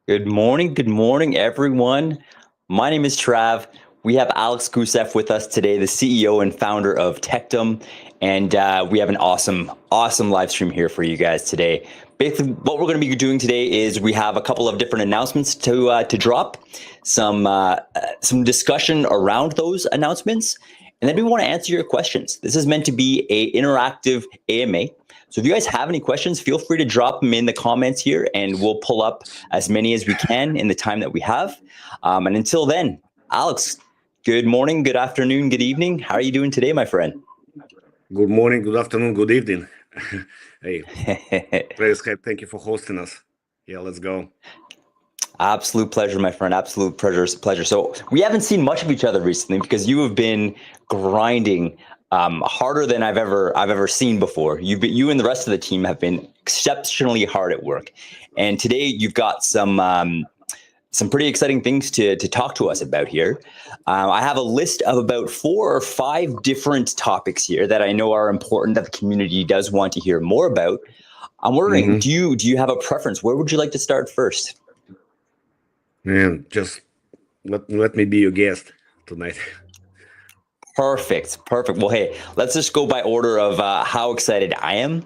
Good morning, everyone. My name is Trav. We have Alex Guseff with us today, the CEO and founder of Tectum, and we have an awesome live stream here for you guys today. Basically, what we're going to be doing today is we have a couple of different announcements to drop, some discussion around those announcements, and then we want to answer your questions. This is meant to be an interactive AMA. So if you guys have any questions, feel free to drop them in the comments here, and we'll pull up as many as we can in the time that we have. And until then, Alex, good morning, good afternoon, good evening. How are you doing today, my friend? Good morning, good afternoon, good evening. Hey, Skype, thank you for hosting us. Yeah, let's go. Absolute pleasure, my friend. Absolute pleasure. So we haven't seen much of each other recently because you have been grinding harder than I've ever seen before. You and the rest of the team have been exceptionally hard at work, and today you've got some pretty exciting things to talk to us about here. I have a list of about 4 or 5 different topics here that I know are important that the community does want to hear more about. I'm wondering, do you have a preference? Where would you like to start first? Man, just let me be your guest tonight. Perfect. Well, hey, let's just go by order of how excited I am,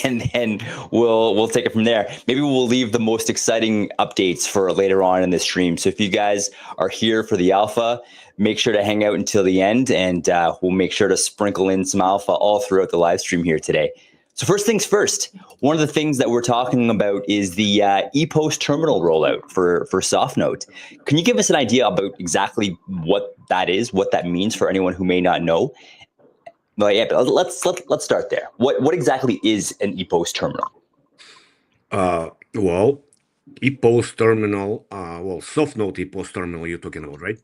and then we'll take it from there. Maybe we'll leave the most exciting updates for later on in the stream. So if you guys are here for the alpha, make sure to hang out until the end, and we'll make sure to sprinkle in some alpha all throughout the live stream here today. So first things first, one of the things that we're talking about is the ePost terminal rollout for SoftNote. Can you give us an idea about exactly what that is, what that means for anyone who may not know? Well, yeah, but let's start there. What exactly is an ePost terminal? Well, ePost terminal, SoftNote ePost terminal you're talking about, right?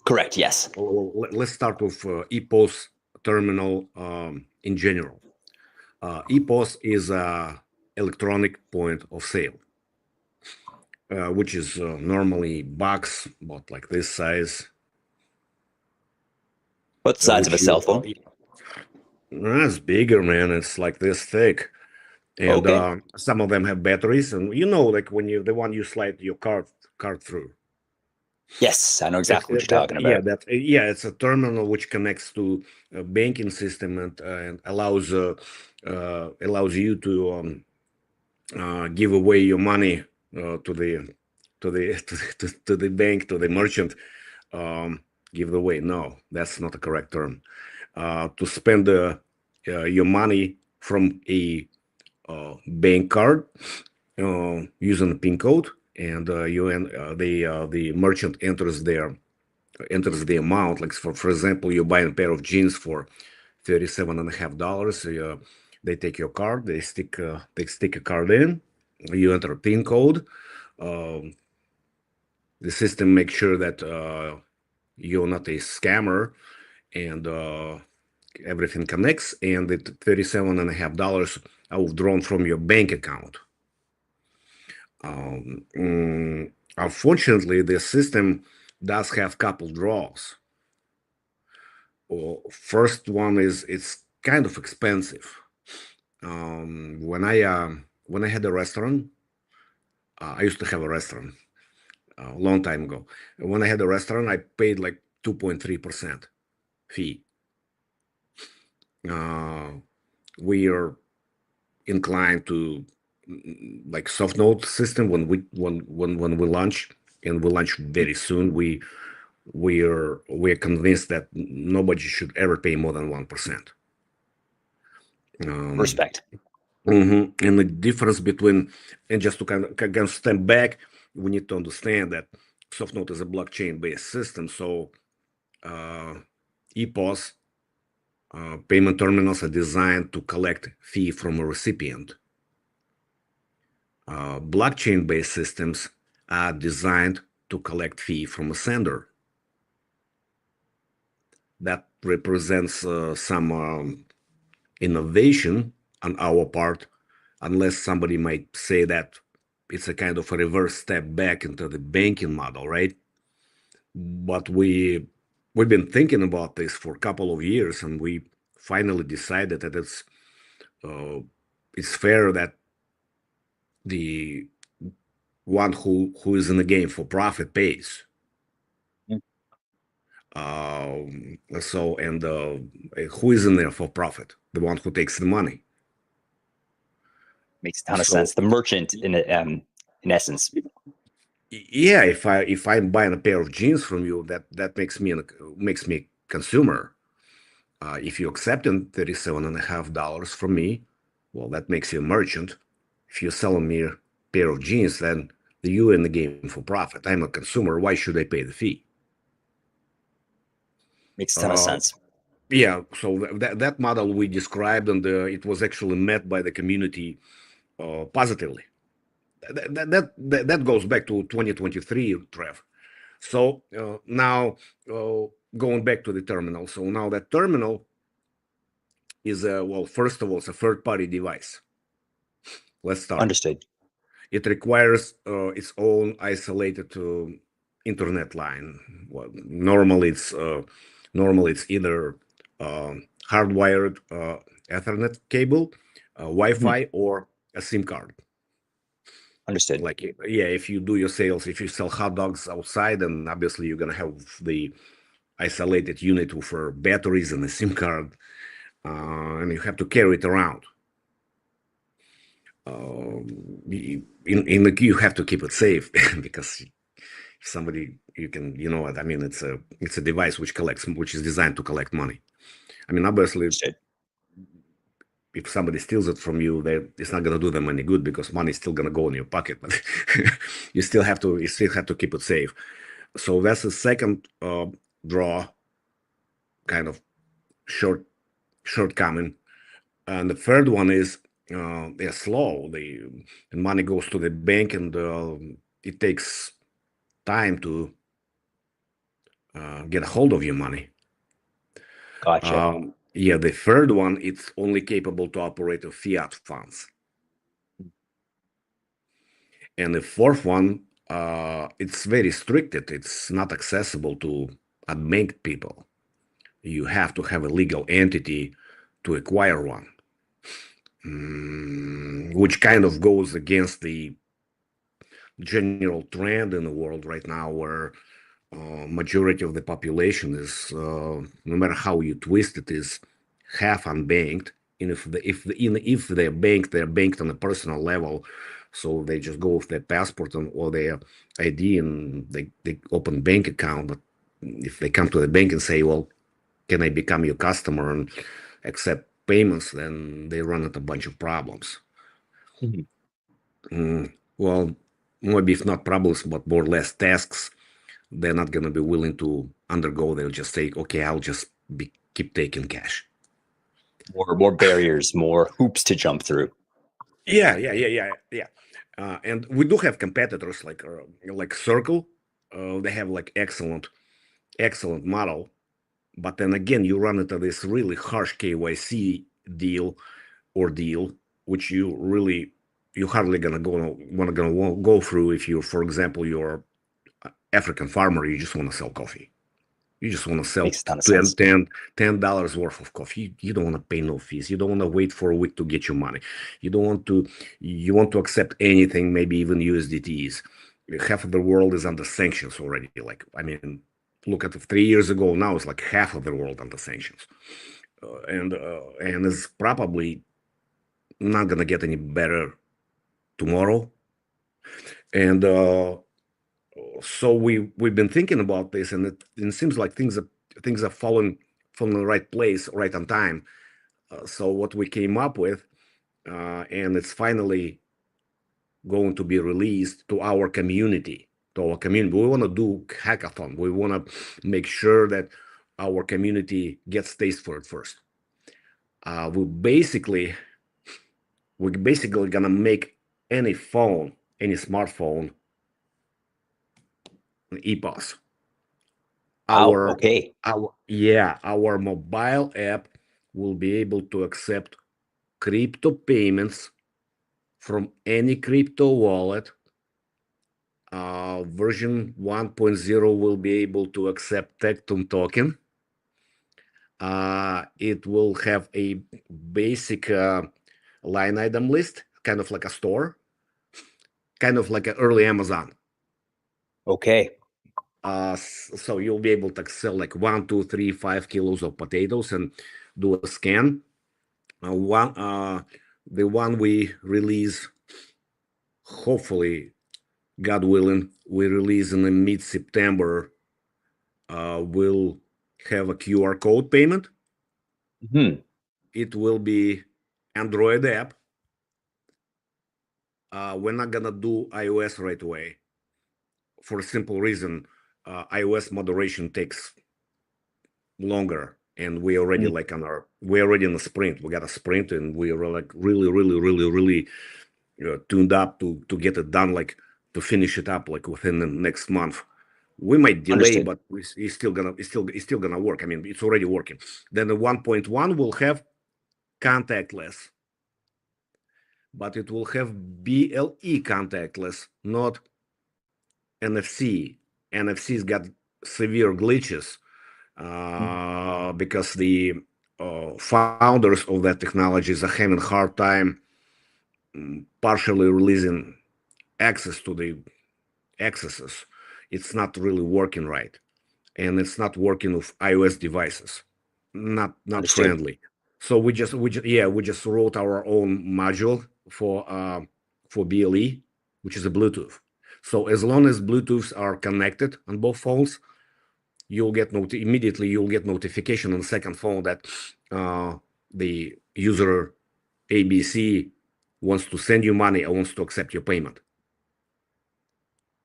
Correct, yes. Well, let's start with ePost terminal in general. ePost is a electronic point of sale, which is normally box, about like this size. What size of a cell phone? It's bigger, man. It's like this thick. And Okay. some of them have batteries, and like when the one you slide your card through. Yes, I know exactly what you're talking about. It's a terminal which connects to a banking system and allows you to give away your money to the to the bank, to the merchant. Give it away. No, that's not the correct term. To spend your money from a bank card using a PIN code, and the merchant enters the amount. Like for example, you buy a pair of jeans for $37.50. They take your card, they stick a card in, you enter a PIN code. The system makes sure that you're not a scammer, and everything connects, and the $37.50 are withdrawn from your bank account. Unfortunately, the system does have couple draws. Well, first one is it's kind of expensive. When I had a restaurant, I used to have a restaurant a long time ago. When I had a restaurant, I paid like 2.3% fee. We are inclined to like SoftNote system when we launch, and we launch very soon. We're convinced that nobody should ever pay more than 1%. Respect. And the difference between, and just to kind of step back, we need to understand that SoftNote is a blockchain-based system. So EPOS payment terminals are designed to collect fee from a recipient. Blockchain-based systems are designed to collect fee from a sender. That represents some innovation on our part, unless somebody might say that it's a kind of a reverse step back into the banking model, right? But we've been thinking about this for a couple of years, and we finally decided that it's fair that the one who is in the game for profit pays. Mm. So and who is in there for profit? The one who takes the money. Makes a ton of So sense. The merchant in essence. yeah, if I'm buying a pair of jeans from you, that makes me consumer. If you accepting $37.50 from me, well, that makes you a merchant. If you're selling me a pair of jeans, then you're in the game for profit. I'm a consumer. Why should I pay the fee? Makes a ton of Uh, sense. yeah, so that model we described, and it was actually met by the community positively. That goes back to 2023, Trev. So now going back to the terminal. So now that terminal is well, first of all, it's a third-party device. Let's start. Understood. It requires its own isolated internet line. Well, normally it's either uh, hardwired Ethernet cable, Mhm. Wi-Fi, or a SIM card. Understood. Like yeah, if you do your sales, if you sell hot dogs outside, then obviously you're gonna have the isolated unit for batteries and a SIM card, and you have to carry it around. In the queue, you have to keep it safe because if somebody you can what I mean. It's a device which is designed to collect money. I mean, obviously, Understood. if somebody steals it from you, it's not going to do them any good because money is still going to go in your pocket. But you still have to keep it safe. So that's the second draw, kind of shortcoming. And the third one is they're slow. The money goes to the bank, and it takes time to get a hold of your money. Gotcha. Yeah, the third one, it's only capable to operate with fiat funds. And the fourth one, it's very restricted. It's not accessible to unbanked people. You have to have a legal entity to acquire one, which kind of goes against the general trend in the world right now, where majority of the population is, no matter how you twist it, is half unbanked. And if they're banked on a personal level, so they just go with their passport or their ID and they open bank account. But if they come to the bank and say, "Well, can I become your customer and accept payments?" then they run into a bunch of problems. Mhm. Well, maybe if not problems, but more or less tasks they're not going to be willing to undergo. They'll just say, okay, I'll just keep taking cash. More barriers, more hoops to jump through. Yeah. And we do have competitors like Circle. They have like excellent model. But then again, you run into this really harsh KYC deal, which you hardly gonna go through if you, for example, you're African farmer, you just want to sell coffee. You just want to sell Makes a ton of ten, sense. ten, $10 worth of coffee. You don't want to pay no fees. You don't want to wait for a week to get your money. You don't want to, you want to accept anything, maybe even USDTs. Half of the world is under sanctions already. Like, I mean, look at it 3 years ago. Now it's like half of the world under sanctions. And it's probably not going to get any better tomorrow. And so we've been thinking about this, and it seems like things are falling from the right place, right on time. So what we came up with, and it's finally going to be released to our community. To our community, we want to do hackathon. We want to make sure that our community gets taste for it first. Uh, we basically we're basically gonna make any phone, any smartphone, an EPOS. Wow. our Okay. our mobile app will be able to accept crypto payments from any crypto wallet. Version 1.0 will be able to accept Tectum token. It will have a basic line item list, kind of like a store. kind of like an early Amazon. Okay. So you'll be able to sell like 1, 2, 3, 5 kilos of potatoes and do a scan. The one we release, hopefully, God willing, we release in the mid-September. Will have a QR code payment. Hmm. It will be Android app. We're not gonna do iOS right away for a simple reason. iOS moderation takes longer, and we already like we're already in a sprint. We got a sprint, and we are like really tuned up to get it done, like to finish it up like within the next month. We might delay, Understood. but it's still gonna work. I mean, it's already working. Then the 1.1 will have contactless, but it will have BLE contactless, not NFC. NFC's got severe glitches because the founders of that technologies are having a hard time partially releasing access to the accesses. It's not really working right, and it's not working with iOS devices. Not Understood. friendly. So we just wrote our own module for BLE, which is a Bluetooth. So as long as Bluetooths are connected on both phones, you'll get immediately you'll get notification on the second phone that the user ABC wants to send you money or wants to accept your payment.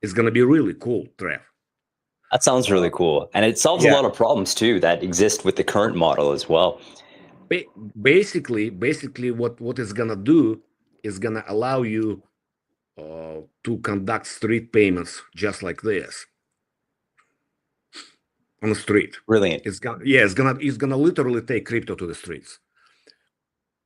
It's gonna be really cool, Trev. That sounds really cool. And it solves a Yeah, lot of problems too that exist with the current model as well. basically, what it's gonna do is gonna allow you to conduct street payments just like this on the street. Brilliant. It's gonna literally take crypto to the streets,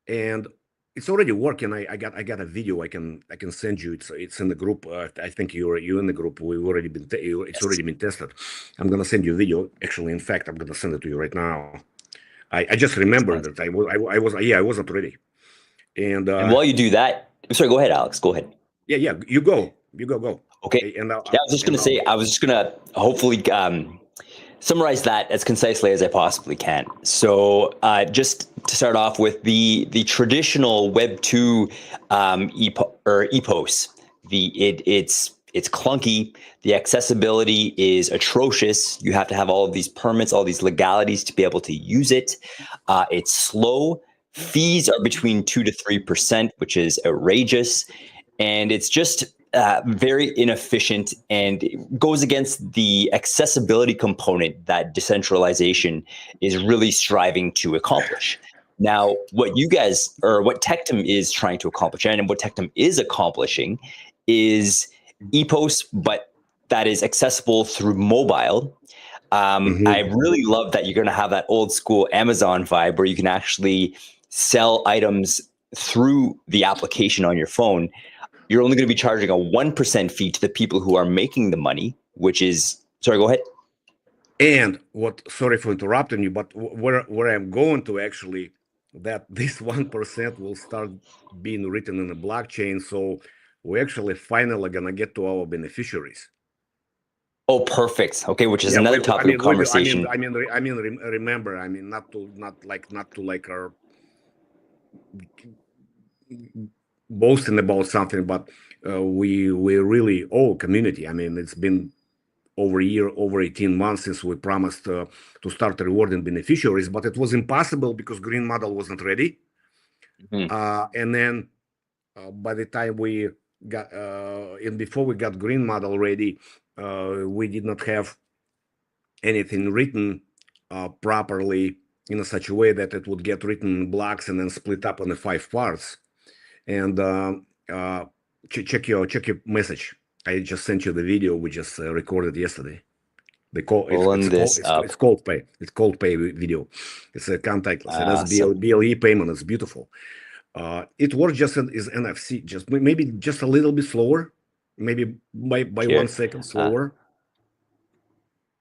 and it's already working. I got a video I can send you. It's in the group. I think you're in the group. We've already been it's Yes. already been tested. I'm gonna send you a video. Actually, in fact, I'm gonna send it to you right now. I just remembered Excellent. that I wasn't ready. And And while you do that, sorry, go ahead, Alex. Go ahead. yeah, you go. Okay. And Yeah, I was just going to say, I was just going to hopefully summarize that as concisely as I possibly can. So, just to start off with the traditional Web 2 EPOS, it's clunky. The accessibility is atrocious. You have to have all of these permits, all these legalities to be able to use it. It's slow. Fees are between 2 to 3%, which is outrageous. And it's just very inefficient, and it goes against the accessibility component that decentralization is really striving to accomplish. Now, what you guys, or what Tectum is trying to accomplish, and what Tectum is accomplishing, is EPOS, but that is accessible through mobile. I really love that you're going to have that old school Amazon vibe where you can actually sell items through the application on your phone. You're only going to be charging a 1% fee to the people who are making the money, which is, sorry, go ahead. And sorry for interrupting you, but where I'm going to actually, that this 1% will start being written in the blockchain. So we actually finally gonna get to our beneficiaries. Oh, perfect. Okay, which is Yeah, another topic of conversation. remember, I mean, not to like our boasting about something, but we really all community. I mean, it's been over 18 months since we promised to start rewarding beneficiaries, but it was impossible because green model wasn't ready. And then by the time we got and before we got green model ready, we did not have anything written properly in such a way that it would get written in blocks and then split up into 5 parts. And check your message. I just sent you the video we just recorded yesterday. The call it's cold pay. It's cold pay video. It's a contactless. It has BLE payment. It's beautiful. It works just is NFC, just maybe just a little bit slower, maybe by 1 second slower.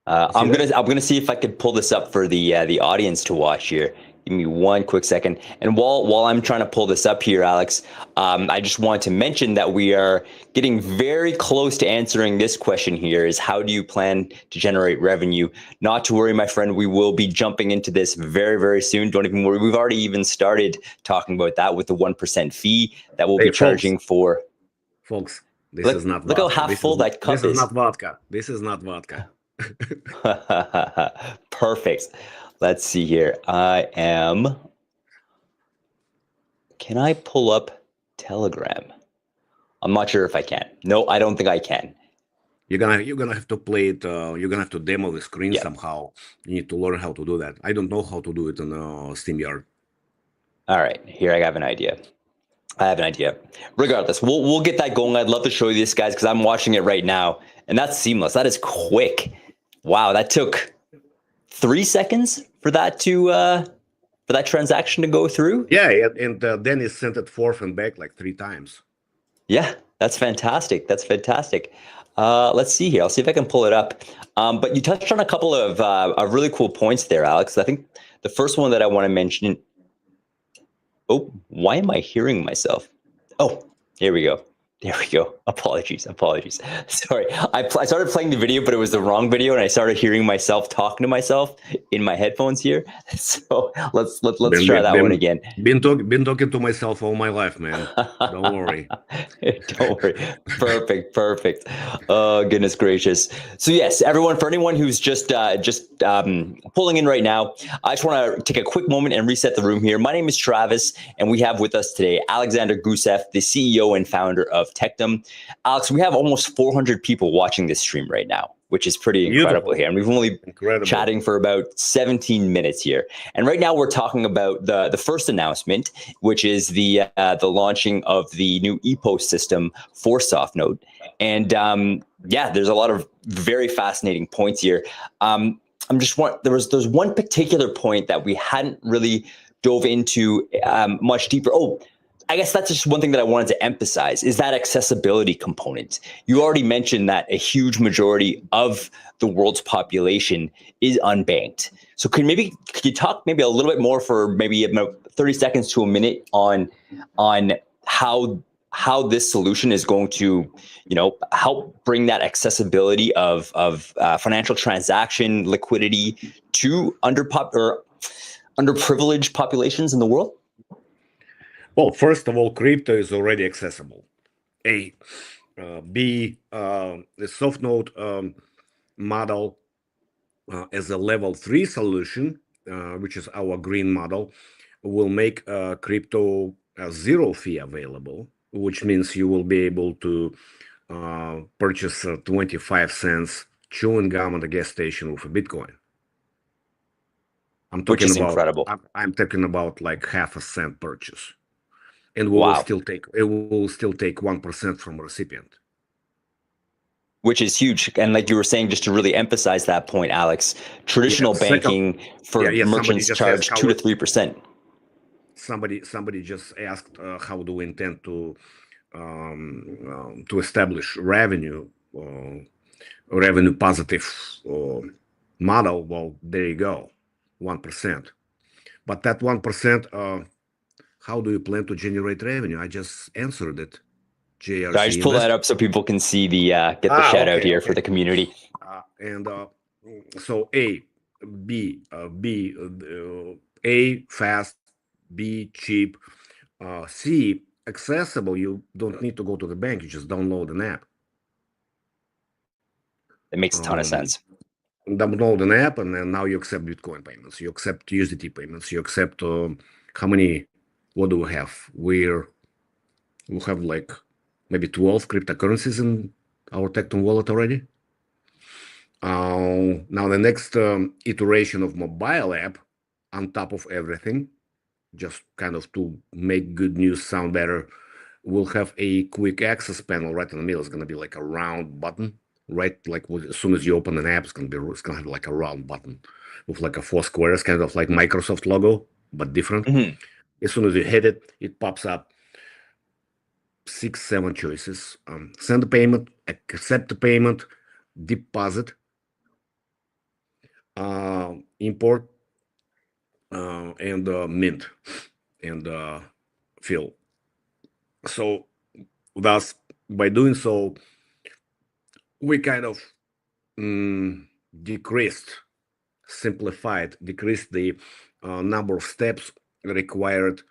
I'm gonna see if I could pull this up for the audience to watch here. Give me one quick second. And while I'm trying to pull this up here, Alex, I just want to mention that we are getting very close to answering this question here is how do you plan to generate revenue? Not to worry, my friend, we will be jumping into this very, very soon. Don't even worry. We've already even started talking about that with the 1% fee that we'll be charging for. Folks, this is not look vodka. How half full that cup is. This is not vodka. This is not vodka. Perfect. Let's see here. Can I pull up Telegram? I'm not sure if I can. No, I don't think I can. You're gonna have to play it. You're gonna have to demo the screen somehow. You need to learn how to do that. I don't know how to do it on StreamYard. All right, here I have an idea. Regardless, we'll get that going. I'd love to show you this, guys, because I'm watching it right now, and that's seamless. That is quick. Wow, that took 3 seconds for that transaction to go through. Yeah, and then he sent it forth and back like 3 times. Yeah, that's fantastic. Let's see here. I'll see if I can pull it up. But you touched on a couple of really cool points there, Alex. I think the first one that I want to mention. Oh, why am I hearing myself? Oh, here we go. Apologies. Sorry. I started playing the video, but it was the wrong video, and I started hearing myself talking to myself in my headphones here. So let's try that one again. Been talking to myself all my life, man. Don't worry. Don't worry. Perfect. Oh, goodness gracious. So yes, everyone, for anyone who's just pulling in right now, I just want to take a quick moment and reset the room here. My name is Travis, and we have with us today Alexander Guseff, the CEO and founder of Tectum. Alex, we have almost 400 people watching this stream right now, which is pretty incredible here. And we've only been chatting for about 17 minutes here. And right now we're talking about the first announcement, which is the launching of the new EPOS system for SoftNode. And there's a lot of very fascinating points here. There's one particular point that we hadn't really dove into much deeper. Oh, I guess that's just one thing that I wanted to emphasize is that accessibility component. You already mentioned that a huge majority of the world's population is unbanked. So could you talk maybe a little bit more for maybe about 30 seconds to a minute on how this solution is going to, help bring that accessibility of financial transaction liquidity to underprivileged populations in the world? Well, first of all, crypto is already accessible. B, the SoftNode model as a level 3 solution, which is our green model, will make crypto zero fee available, which means you will be able to purchase 25 cents chewing gum at a gas station with a Bitcoin. Which is incredible. I'm talking about like half a cent purchase. And it will still take 1% from recipient, which is huge. And like you were saying, just to really emphasize that point, Alex, traditional banking for merchants charge 2 to 3%. Somebody just asked, how do we intend to establish revenue positive model? Well, there you go, 1%. But that 1%. How do you plan to generate revenue? I just answered it. JRC. I just pull that up so people can see the get the shout out here for the community. So A, fast, B, cheap, C, accessible. You don't need to go to the bank. You just download an app. It makes a ton of sense. Download an app, and then now you accept Bitcoin payments. You accept USDT payments. You accept how many? What do we have? We have like maybe 12 cryptocurrencies in our Tectum wallet already. Now the next iteration of mobile app on top of everything, just kind of to make good news sound better, we'll have a quick access panel right in the middle. It's going to be like a round button, right? Like as soon as you open an app, it's going to have like a round button with like a 4 squares, kind of like Microsoft logo, but different. Mm-hmm. As soon as you hit it, it pops up 6-7 choices. Send the payment, accept the payment, deposit, import and Mint and Phil. So thus, by doing so, we kind of decreased the number of steps required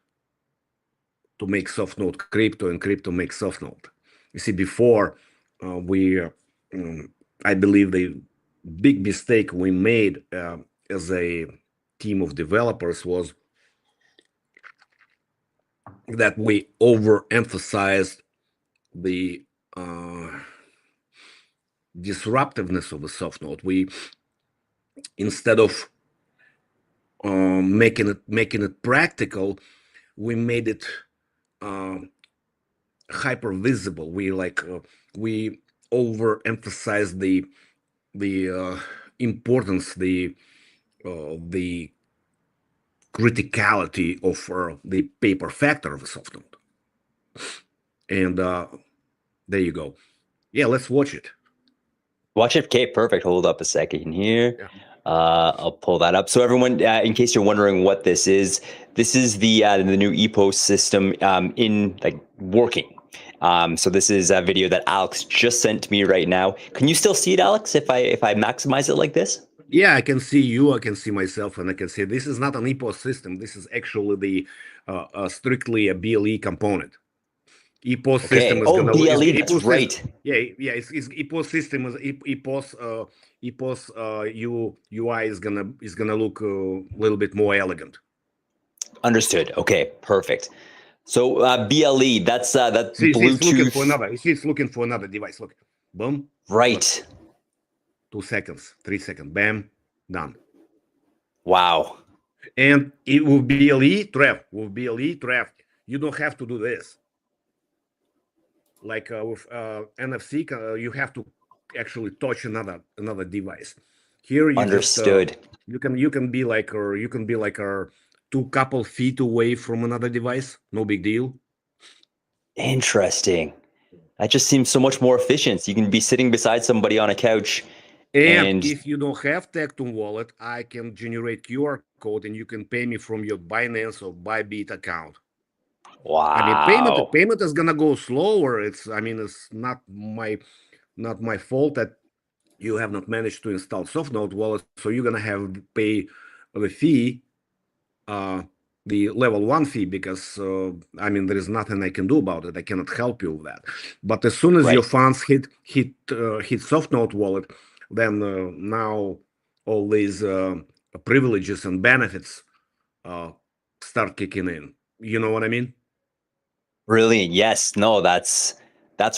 to make soft node crypto and crypto make soft node. You see, before I believe the big mistake we made as a team of developers was that we overemphasized the disruptiveness of the soft node. We, instead of making it practical, we made it hyper visible. We overemphasized the importance, the criticality of the paper factor of the soft node. And there you go. Yeah, let's watch it. Watch it. Okay, perfect. Hold up a second here. Yeah. I'll pull that up. So everyone, in case you're wondering what this is the new EPOS system in like working. So this is a video that Alex just sent to me right now. Can you still see it, Alex, if I maximize it like this? Yeah, I can see you, I can see myself, and I can see this is not an EPOS system. This is actually the strictly a BLE component. EPOS system is gonna BLE, that's right. It's EPOS system is EPOS UI is gonna look a little bit more elegant. Understood. Okay, perfect. So BLE, that's Bluetooth. It's looking for another device. Look, boom. Right. Look. 2 seconds, 3 seconds, bam, done. Wow. And it will BLE, Trev, you don't have to do this. Like with NFC, you have to actually touch another device. Here you Understood. just you can be like 2 couple feet away from another device. No big deal. Interesting. That just seems so much more efficient. You can be sitting beside somebody on a couch. And if you don't have Tectum wallet, I can generate QR code and you can pay me from your Binance or Bybit account. Wow. I mean, payment is gonna go slower. It's not my fault that you have not managed to install SoftNode wallet, so you're gonna have to pay the fee, the level 1 fee, because there is nothing I can do about it. I cannot help you with that. But as soon as your funds hit SoftNode wallet, then now all these privileges and benefits start kicking in. You know what I mean? Brilliant. Yes. No, that's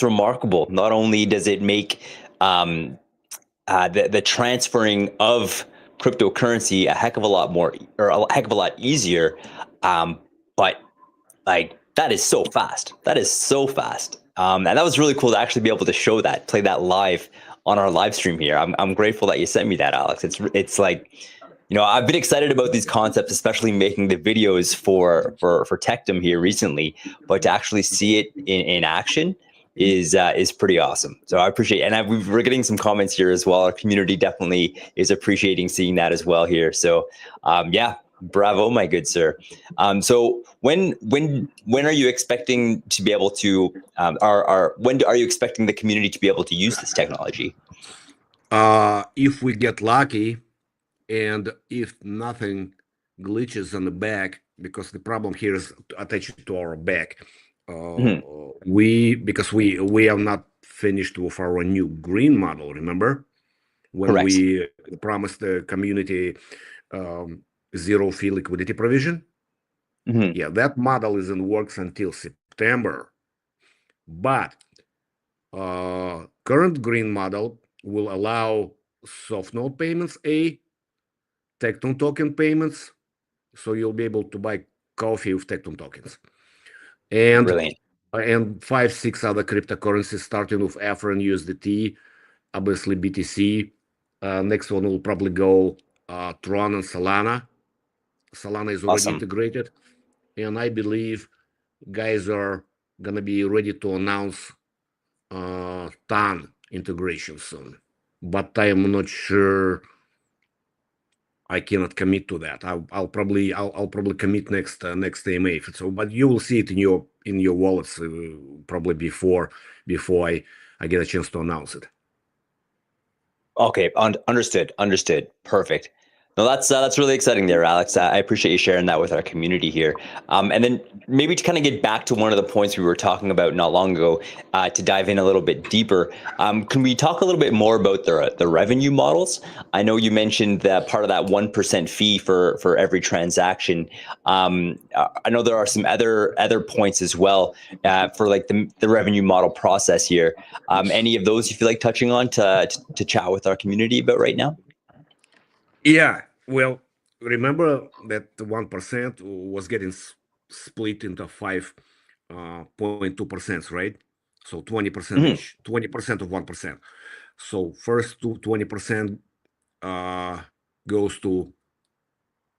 remarkable. Not only does it make the transferring of cryptocurrency a heck of a lot easier, but like that is so fast. And that was really cool to actually be able to play that live on our live stream here. I'm grateful that you sent me that, Alex. It's like, I've been excited about these concepts, especially making the videos for Tectum here recently, but to actually see it in action is pretty awesome. So I appreciate it. And we're getting some comments here as well. Our community definitely is appreciating seeing that as well here. So yeah, bravo, my good sir. So when are you expecting to be able to, when are you expecting the community to be able to use this technology? If we get lucky, and if nothing glitches on the back, because the problem here is attached to our back, because we are not finished with our new green model. Remember when Correct. we promised the community zero fee liquidity provision? Yeah, that model is in works until September, but current green model will allow soft node payments, Tectum token payments, so you'll be able to buy coffee with Tectum tokens, and Brilliant. and 5-6 other cryptocurrencies, starting with Ether and USDT, obviously BTC. Next one will probably go Tron and Solana. Solana is already integrated, and I believe guys are gonna be ready to announce TON integration soon, but I am not sure I cannot commit to that. I'll probably commit next AMA. So, but you will see it in your wallets probably before I get a chance to announce it. Okay, understood. Perfect. No, that's really exciting there, Alex. I appreciate you sharing that with our community here. And then maybe to kind of get back to one of the points we were talking about not long ago, to dive in a little bit deeper, can we talk a little bit more about the revenue models? I know you mentioned that part of that 1% fee for every transaction. I know there are some other points as well for like the revenue model process here. Any of those you feel like touching on to chat with our community about right now? Yeah, well, remember that the 1% was getting split into 5.2%, right? So 20% Mhm. each, 20% of 1%. So first 20% uh, goes to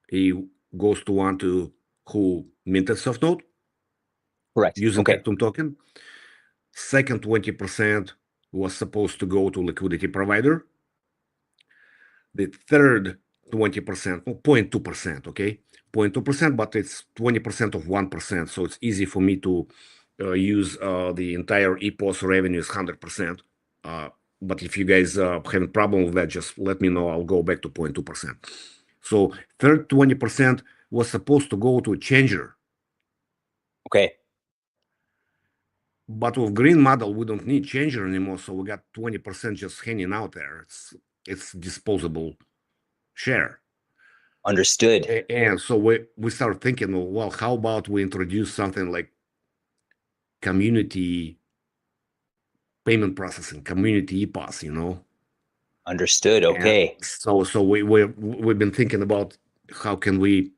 he goes to one to who minted soft node Correct. using Okay. Tectum token. Second 20% was supposed to go to liquidity provider. The third 20%, 0.2%, okay? 0.2%, but it's 20% of 1%. So it's easy for me to use the entire EPOS revenue is 100%. But if you guys have a problem with that, just let me know. I'll go back to 0.2%. So third 20% was supposed to go to a changer. Okay. But with green model, we don't need changer anymore. So we got 20% just hanging out there. It's disposable share. Understood. And so we start thinking, well, how about we introduce something like community payment processing, community EPOS, Understood. And Okay. so we've been thinking about how can we,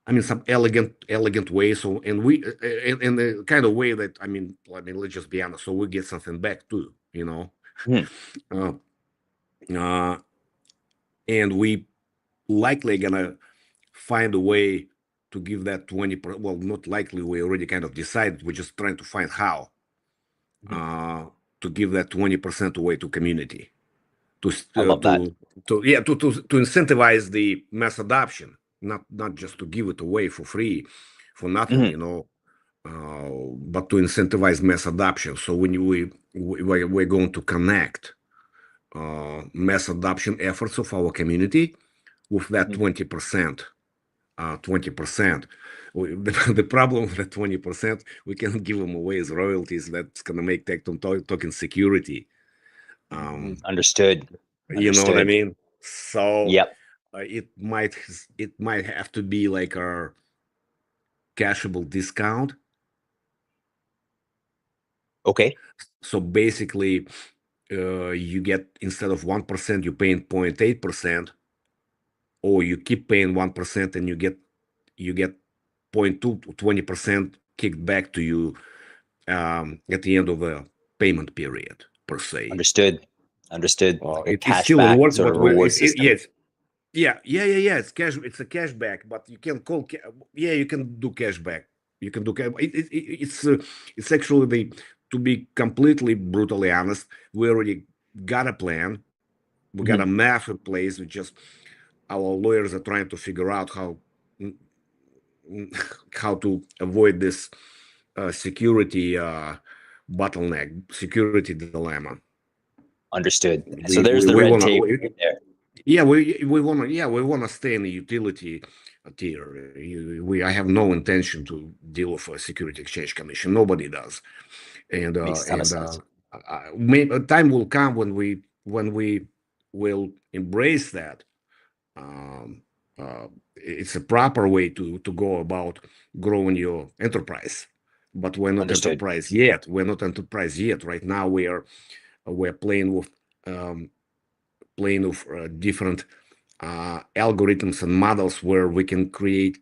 I mean, some elegant way. So and we in the kind of way that let's just be honest. So we get something back too, Mhm. uh, uh, and we likely gonna find a way to give that 20%. Well, not likely. We already kind of decided. We're just trying to find how Mhm. uh, to give that 20% away to community to I love that. to incentivize the mass adoption, not just to give it away for free, for nothing, Mhm. but to incentivize mass adoption. So when we're going to connect mass adoption efforts of our community with that Mhm. 20%. 20%. The problem with the 20%, we cannot give them away as royalties. That's going to make Tectum token security. Understood. You know what I Understood. mean? So Yep. it might have to be like our cashable discount. Okay. So basically, you get instead of 1%, you paying 0.8%, or you keep paying 1% and you get 0.2 to 20% kicked back to you at the end of the payment period per se. Understood. Understood. Like a It still cashback works, sort but of reward system. yes, yeah. It's cash. It's a cashback, but you can call. Yeah, you can do cashback. You can do. It's actually to be completely brutally honest. We already got a plan. We got a Mhm. math in place. We just our lawyers are trying to figure out how to avoid this security bottleneck, security dilemma. Understood. So We there's we, the we red want tape to right there. yeah we want to stay in the utility tier. I have no intention to deal with a Security Exchange Commission. Nobody does, and Makes a ton of sense. time will come when we will embrace that. Um, it's a proper way to go about growing your enterprise, but we're not Understood. enterprise yet. We're not enterprise yet. Right now, we're um, playing with different algorithms and models where we can create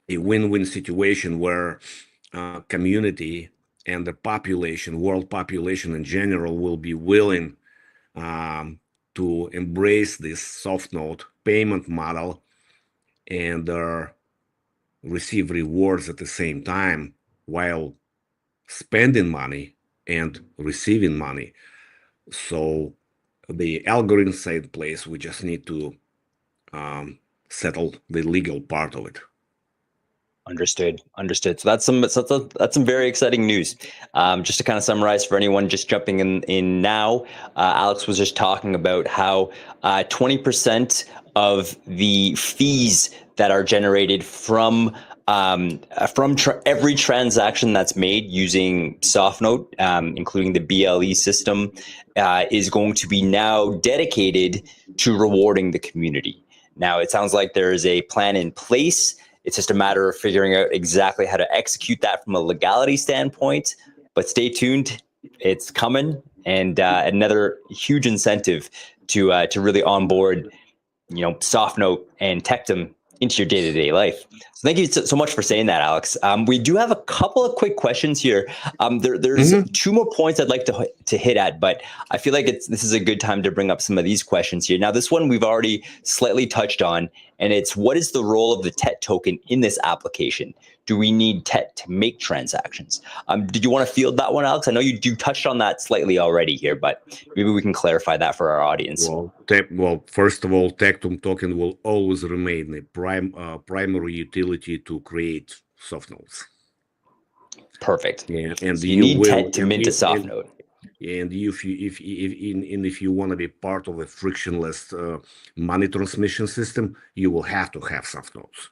a win-win situation where community and the population, world population in general, will be willing um, to embrace this soft node payment model and receive rewards at the same time while spending money and receiving money. So the algorithms are in place. We just need to settle the legal part of it. Understood. So that's some very exciting news. Just to kind of summarize for anyone just jumping in now, Alex was just talking about how 20% of the fees that are generated from every transaction that's made using SoftNote, including the BLE system, is going to be now dedicated to rewarding the community. Now, it sounds like there is a plan in place. It's just a matter of figuring out exactly how to execute that from a legality standpoint. But stay tuned; it's coming, and another huge incentive to really onboard, SoftNote and Tectum into your day-to-day life. So thank you so much for saying that, Alex. We do have a couple of quick questions here. There's two more points I'd like to hit at, but I feel like this is a good time to bring up some of these questions here. Now, this one we've already slightly touched on, and it's what is the role of the TET token in this application? Do we need TET to make transactions? Did you want to field that one, Alex? I know you touched on that slightly already here, but maybe we can clarify that for our audience. Well, first of all, Tectum token will always remain a primary utility to create soft nodes. Perfect. Yeah, and so you need TET to mint a soft node. And if you want to be part of a frictionless money transmission system, you will have to have soft nodes.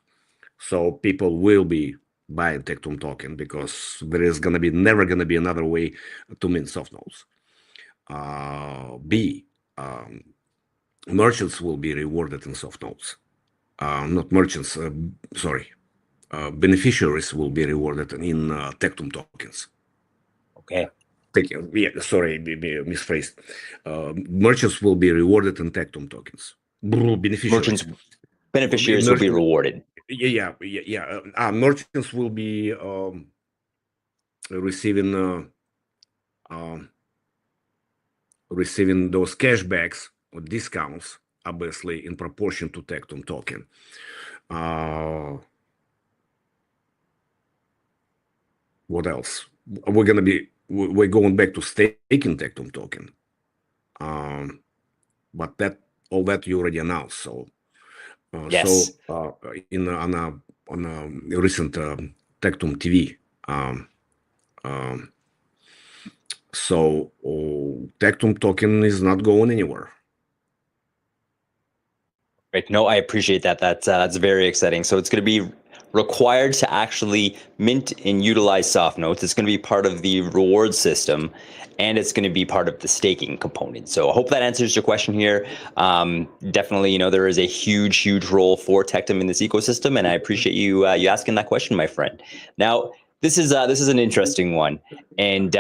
So people will be buying Tectum token because there is never gonna be another way to mint soft nodes. Merchants will be rewarded in soft nodes. Not merchants, sorry. Beneficiaries will be rewarded in Tectum tokens. Okay. Thank you. Yeah, sorry, misphrased. Merchants will be rewarded in Tectum tokens. Beneficiaries will be rewarded. Yeah. Merchants will be receiving those cashbacks or discounts, obviously in proportion to Tectum token. What else? We're going back to staking Tectum token, but all that you already announced. So, yes. So on a recent Tectum TV. So Tectum token is not going anywhere. Right. No, I appreciate that. That's very exciting. So it's going to be required to actually mint and utilize soft notes. It's going to be part of the reward system, and it's going to be part of the staking component. So I hope that answers your question here. Definitely, there is a huge role for Tectum in this ecosystem, and I appreciate you asking that question, my friend. Now, this is an interesting one, and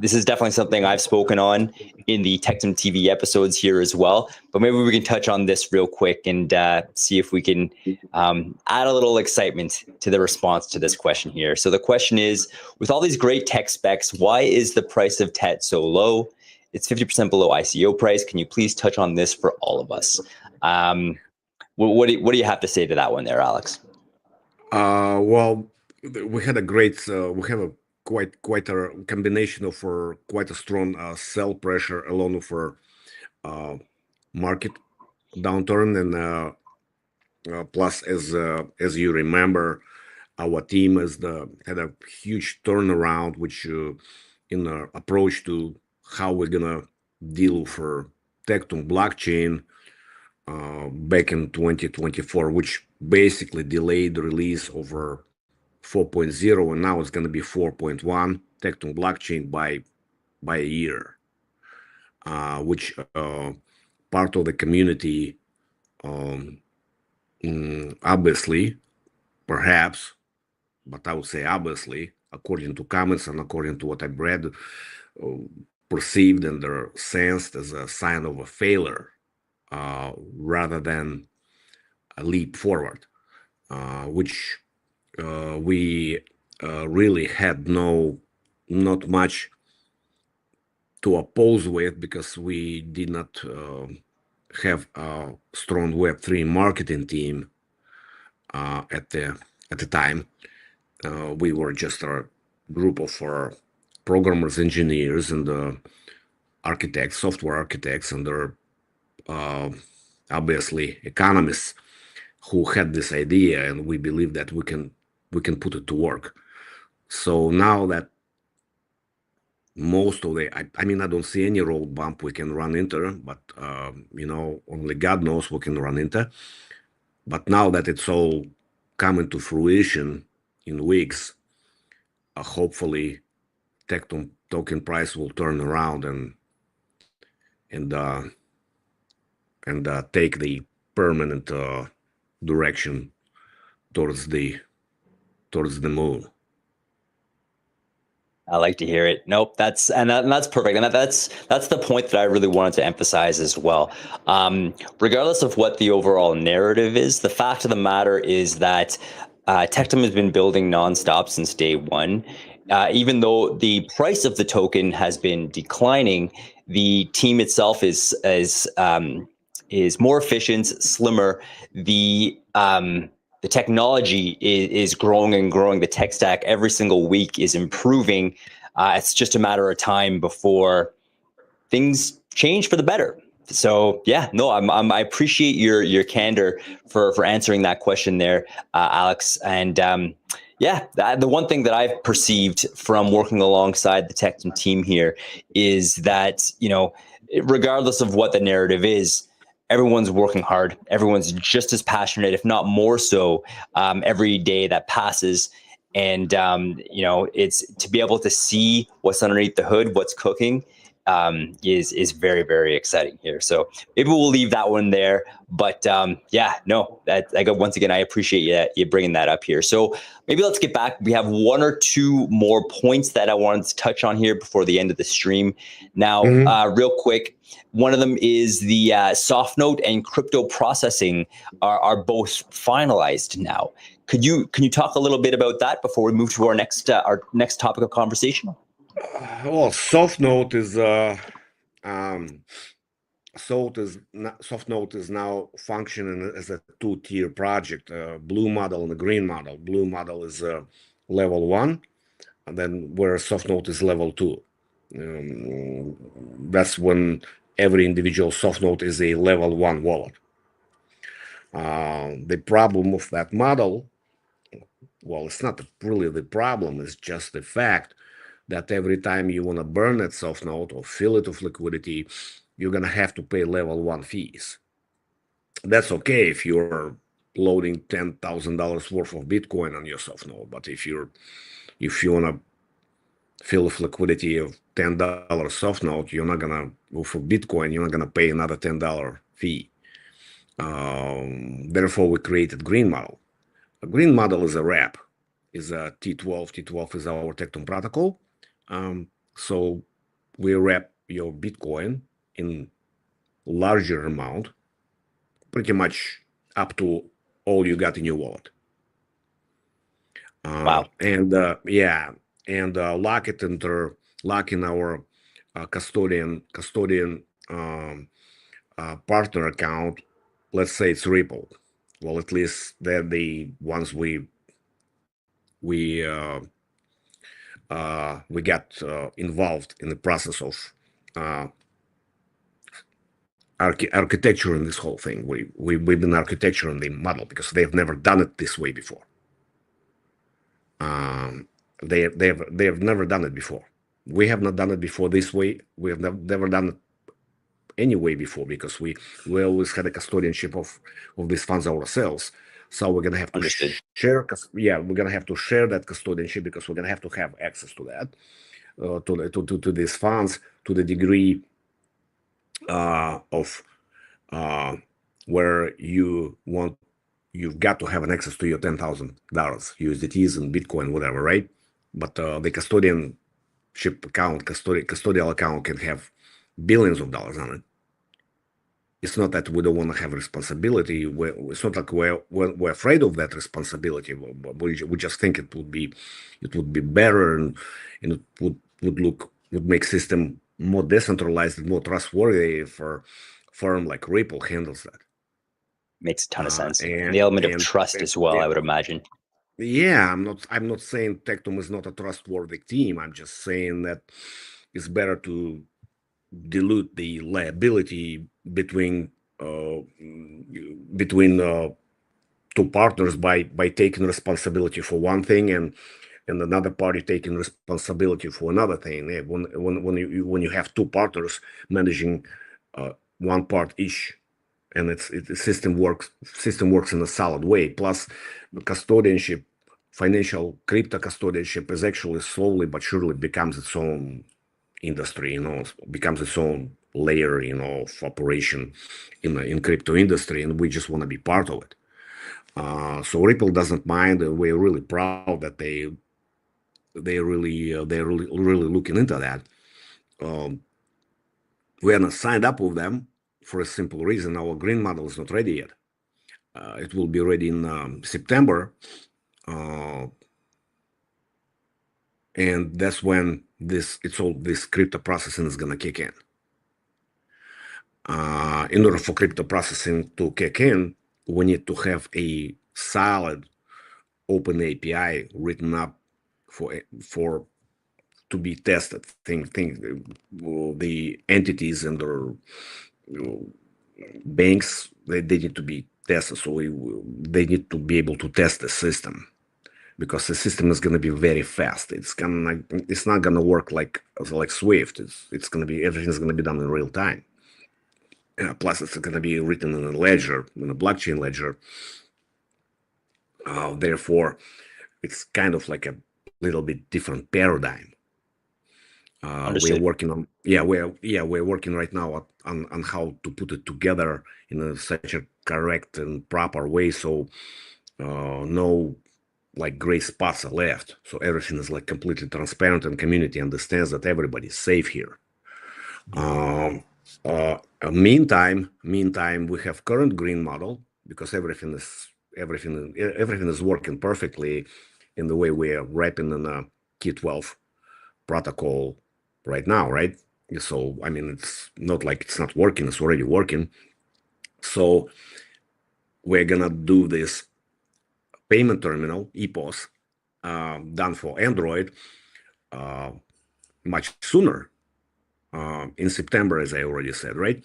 this is definitely something I've spoken on in the Tectum TV episodes here as well. But maybe we can touch on this real quick and see if we can add a little excitement to the response to this question here. So the question is, with all these great tech specs, why is the price of TET so low? It's 50% below ICO price. Can you please touch on this for all of us? What do you have to say to that one there, Alex? Well, we had we have a quite a combination of quite a strong sell pressure along with market downturn, and plus as you remember, our team had a huge turnaround, which in our approach to how we're gonna deal for Tectum blockchain back in 2024, which basically delayed the release over 4.0, and now it's going to be 4.1 Tectum blockchain by a year, which part of the community obviously, perhaps, but I would say obviously, according to comments and according to what I've read, perceived and they're sensed as a sign of a failure rather than a leap forward, which we really had not much to oppose with, because we did not have a strong Web3 marketing team at the time. We were just a group of programmers, engineers, and architects, software architects, and they're obviously economists who had this idea, and we believe that we can put it to work. So now that most of the, I mean, I don't see any road bump we can run into, but only God knows we can run into. But now that it's all coming to fruition in weeks, hopefully Tectum token price will turn around and take the permanent direction towards the moon. I like to hear it. Nope, that's perfect, and that's the point that I really wanted to emphasize as well. Regardless of what the overall narrative is, the fact of the matter is that Tectum has been building nonstop since day one. Even though the price of the token has been declining, the team itself is more efficient, slimmer. The technology is growing and growing. The tech stack every single week is improving. It's just a matter of time before things change for the better. So yeah, no, I appreciate your candor for answering that question there, Alex. And yeah, the one thing that I've perceived from working alongside the Tectum team here is that, regardless of what the narrative is, everyone's working hard. Everyone's just as passionate, if not more so, every day that passes. And it's to be able to see what's underneath the hood, what's cooking, is very, very exciting here. So maybe we'll leave that one there. But once again, I appreciate you bringing that up here. So maybe let's get back. We have one or two more points that I wanted to touch on here before the end of the stream. Now, real quick, one of them is the soft note and crypto processing are both finalized now. Can you talk a little bit about that before we move to our next topic of conversation? Well, soft note is now functioning as a two-tier project, blue model and a green model. Blue model is level 1, and then where soft note is level 2. That's when every individual soft note is a level 1 wallet. The problem of that model, well, it's not really the problem, it's just the fact that every time you want to burn that soft note or fill it with liquidity, you're going to have to pay level 1 fees. That's okay if you're loading $10,000 worth of Bitcoin on your soft node, but if you want to fill with liquidity of $10 soft node, you're not gonna go for Bitcoin. You're not gonna pay another $10 fee. Therefore, we created green model. A green model is a wrap, is a T12. T12 is our Tectum protocol. So we wrap your Bitcoin in larger amount, pretty much up to all you got in your wallet. Wow. And lock in our custodian partner account. Let's say it's Ripple. Well, at least they're the ones we got involved in the process of architecture in this whole thing. We've been architecturing the model because they've never done it this way before. They've never done it before. We have not done it before this way. We have never done it any way before because we always had a custodianship of these funds ourselves. So we're gonna have to share. We're gonna have to share that custodianship because we're gonna have to have access to that, to these funds to the degree of where you've got to have an access to your $10,000 USDTs and Bitcoin, whatever, right? But the custodianship account, custodial account can have billions of dollars on it. It's not that we don't want to have responsibility. It's not like we're afraid of that responsibility. We just think it would be better and it would make system more decentralized and more trustworthy for firm like Ripple handles that. Makes a ton of sense. And the element of trust as well, I would imagine. Yeah, I'm not saying Tectum is not a trustworthy team. I'm just saying that it's better to dilute the liability uh, between two partners by taking responsibility for one thing and another party taking responsibility for another thing. When you have two partners managing one part each, and the system works in a solid way. Plus, the custodianship, financial crypto custodianship, is actually slowly but surely becomes its own industry. Becomes its own layer, of operation in crypto industry, and we just want to be part of it. So Ripple doesn't mind. We're really proud that they're really looking into that. Um, we are not signed up with them for a simple reason: our green model is not ready yet. It will be ready in September, uh, and that's when this crypto processing is gonna kick in. In order for crypto processing to kick in, we need to have a solid open API written up for to be tested. The entities and their banks, they need to be tested. So they need to be able to test the system, because the system is going to be very fast. It's not going to work like Swift. It's going to be everything's going to be done in real time. Plus, it's going to be written in a ledger, in a blockchain ledger. Therefore, it's kind of like a little bit different paradigm. We're Understood. working on we're working right now on how to put it together in such a correct and proper way, so no like gray spots are left, so everything is like completely transparent and community understands that everybody's safe here. um, meantime we have current green model, because everything is working perfectly in the way we are wrapping in a key 12 protocol right now, right? So I mean, it's not like it's not working, it's already working. So we're gonna do this payment terminal EPOS done for Android uh, much sooner, in September, as I already said, right?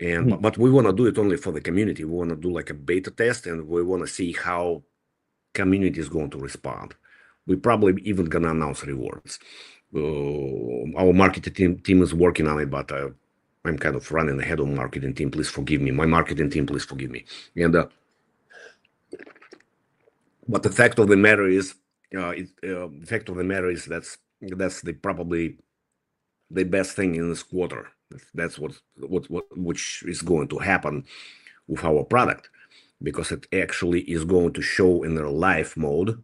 And Mhm. but we want to do it only for the community. We want to do like a beta test, and we want to see how community is going to respond. We're probably even gonna announce rewards. Our marketing team is working on it, but I'm kind of running ahead of marketing team. Please forgive me. My marketing team, please forgive me. And but the fact of the matter is, that's the probably the best thing in this quarter. That's what which is going to happen with our product, because it actually is going to show in their live mode,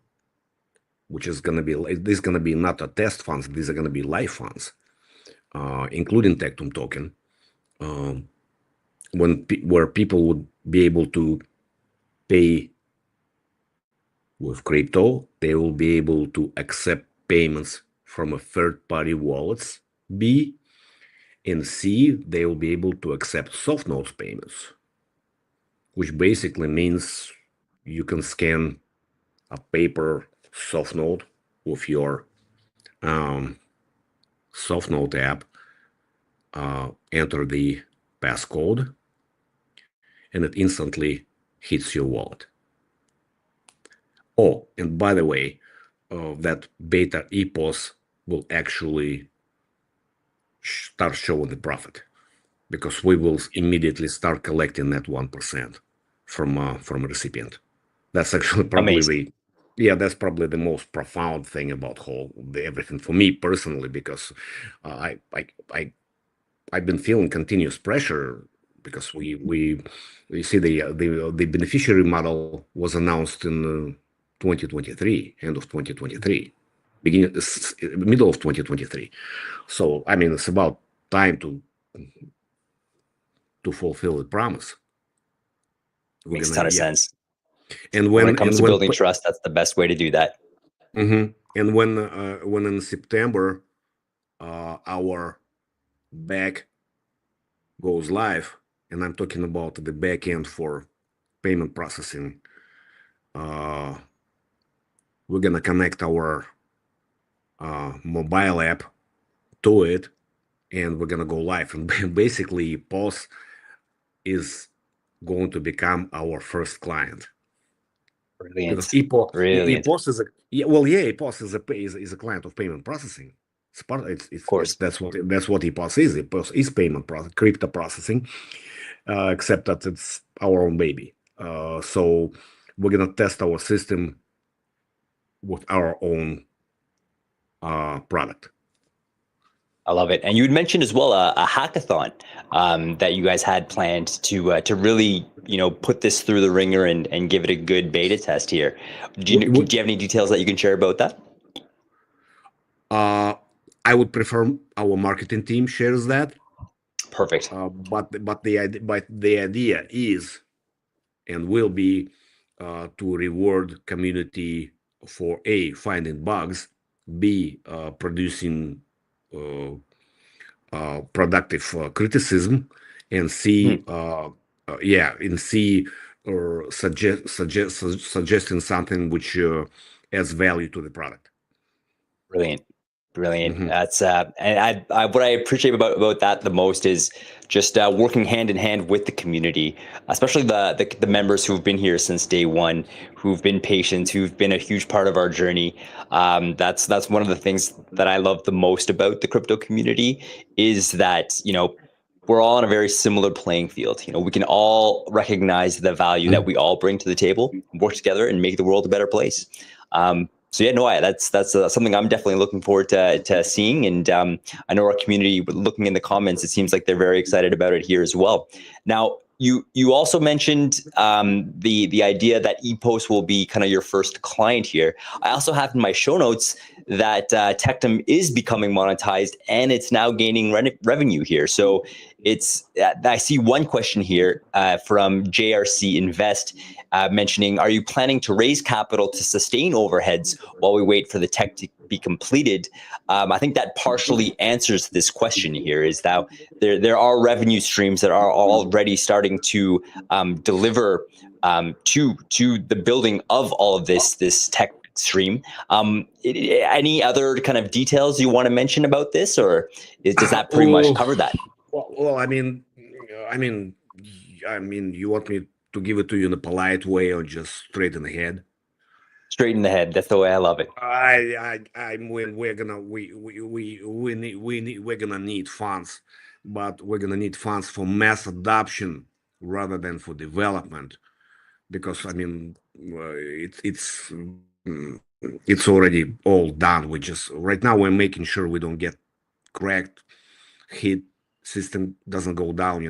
which is going to be, this is going to be not a test funds, these are going to be live funds, including Tectum token, um, where people would be able to pay with crypto. They will be able to accept payments from a third-party wallets. B, and C, they will be able to accept soft notes payments, which basically means you can scan a paper soft note with your um, soft note app, enter the passcode, and it instantly hits your wallet. Oh, and by the way, that beta EPOS will actually start showing the profit, because we will immediately start collecting that 1% from a recipient. That's actually probably Amazing. that's probably the most profound thing about everything for me personally, because I've been feeling continuous pressure, because we see the beneficiary model was announced in 2023, end of 2023, middle of 2023. So I mean, it's about time to fulfill the promise. We're Makes a gonna ton of sense. and When it when comes and to when building trust, that's the best way to do that. and when in September our back goes live, and I'm talking about the back end for payment processing. Uh, we're gonna connect our mobile app to it, and we're gonna go live. And basically, POS is going to become our first client because Brilliant. EPOS, Brilliant. EPOS is a yeah, well, yeah, EPOS is a client of payment processing. It's part. Of course. That's what EPOS is. EPOS is payment crypto processing, except that it's our own baby. So we're gonna test our system with our own product. I love it. And you had mentioned as well a hackathon that you guys had planned to really, put this through the ringer and give it a good beta test here. Do you have any details that you can share about that? I would prefer our marketing team shares that. Perfect. But the idea is and will be to reward community for A, finding bugs, B, producing productive criticism, and C, and C, or suggesting something which adds value to the product. Brilliant. Brilliant. Mhm. That's and I what I appreciate about that the most is just working hand in hand with the community, especially the members who've been here since day one, who've been patient, who've been a huge part of our journey. That's one of the things that I love the most about the crypto community is that we're all on a very similar playing field. We can all recognize the value that we all bring to the table, work together, and make the world a better place. So yeah, no, that's something I'm definitely looking forward to seeing, and I know our community, looking in the comments, it seems like they're very excited about it here as well. Now, you also mentioned the idea that ePost will be kind of your first client here. I also have in my show notes that Tectum is becoming monetized and it's now gaining revenue here. So I see one question here from JRC Invest mentioning, are you planning to raise capital to sustain overheads while we wait for the tech to be completed? I think that partially answers this question here, is that there are revenue streams that are already starting to deliver to the building of all of this tech stream. Any other kind of details you want to mention about this, or does that pretty much cover that? Well, I mean, you want me to give it to you in a polite way or just straight in the head? Straight in the head. That's the way I love it. We're gonna need funds, but we're gonna need funds for mass adoption rather than for development, because it's already all done. We just right now we're making sure we don't get cracked, hit, system doesn't go down,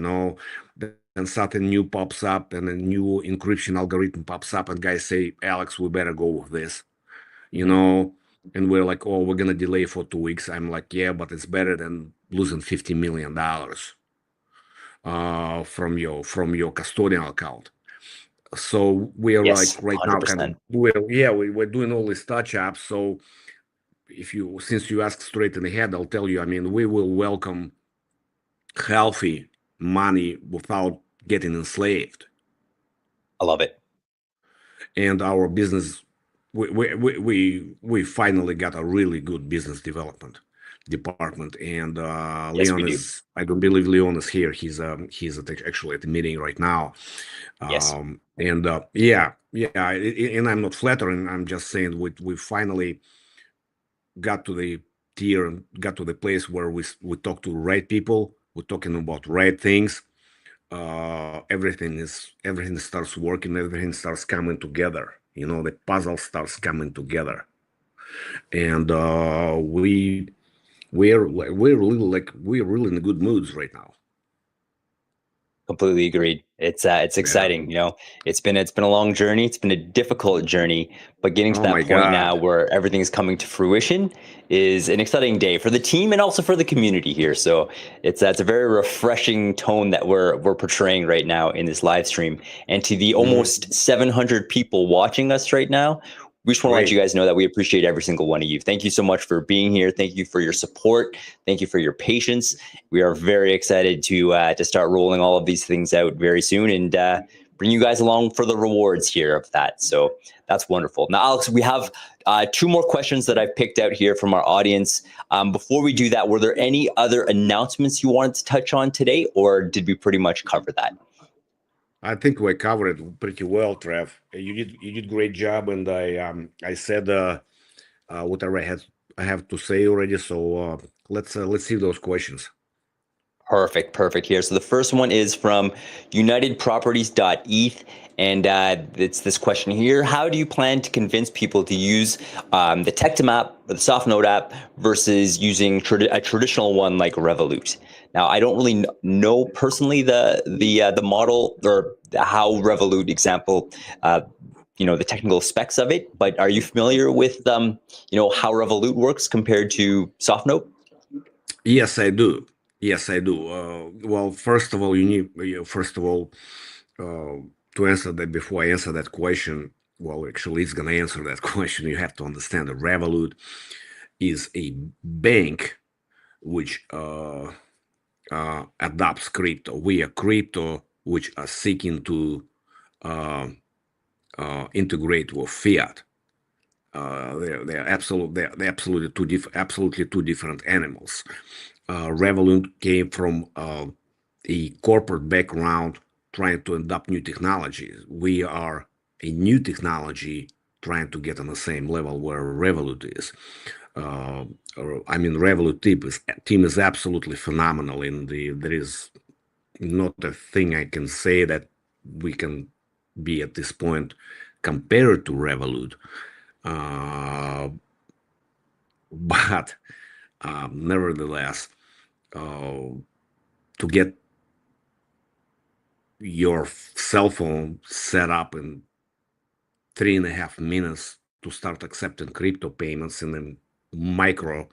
then something new pops up and a new encryption algorithm pops up and guys say, Alex, we better go with this, and we're like, oh, we're gonna delay for 2 weeks. I'm like, yeah, but it's better than losing $50 million from your custodial account. So we are Yes, like right 100%. now we're doing all these touch-ups. So since you asked straight in the head, I'll tell you, we will welcome healthy money without getting enslaved. I love it. And our business, we finally got a really good business development department. And Yes, Leon we do. I don't believe Leon is here. He's actually at the meeting right now. Yes. And and I'm not flattering. I'm just saying we finally got to the tier and got to the place where we talk to the right people. We're talking about right things. Everything starts working. Everything starts coming together. The puzzle starts coming together, and we're really in good moods right now. Completely agreed. It's exciting. It's been a long journey. It's been a difficult journey, but getting to Oh my that point now God. where everything's coming to fruition is an exciting day for the team and also for the community here. So it's a very refreshing tone that we're portraying right now in this live stream. And to the almost 700 people watching us right now, we just want to let you Great. guys know that we appreciate every single one of you. Thank you so much for being here. Thank you for your support. Thank you for your patience. We are very excited to start rolling all of these things out very soon, and bring you guys along for the rewards here of that. So that's wonderful. Now, Alex, we have 2 more questions that I've picked out here from our audience. Before we do that, were there any other announcements you wanted to touch on today, or did we pretty much cover that? I think we covered it pretty well, Trev. You did great job, and I said whatever I have to say already. So let's see those questions. Perfect here. So the first one is from unitedproperties.eth, and it's this question here: how do you plan to convince people to use the Tectum app or the SoftNote app versus using a traditional one like Revolut? Now, I don't really know personally the model or how Revolut example, the technical specs of it, but are you familiar with how Revolut works compared to SoftNote? Yes, I do. Yes, I do. Well, first of all, to answer that, before I answer that question, well, actually, it's going to answer that question. You have to understand that Revolut is a bank which adopts crypto. We are crypto, which are seeking to integrate with fiat. They're absolutely two different animals. Revolut came from a corporate background trying to adopt new technologies. We are a new technology trying to get on the same level where Revolut is. Revolut team is absolutely phenomenal. There is not a thing I can say that we can be at this point compared to Revolut. But nevertheless, to get your cell phone set up in 3.5 minutes to start accepting crypto payments in the micro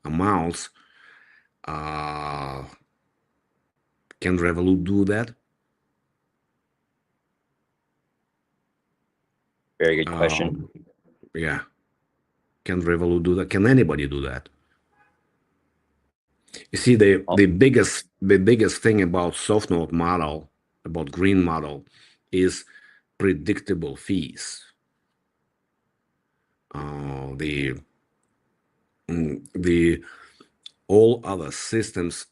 amounts, can Revolut do that? Very good question. Yeah. Can Revolut do that? Can anybody do that? You see, the biggest thing about SoftNote model, about green model, is predictable fees. The all other systems,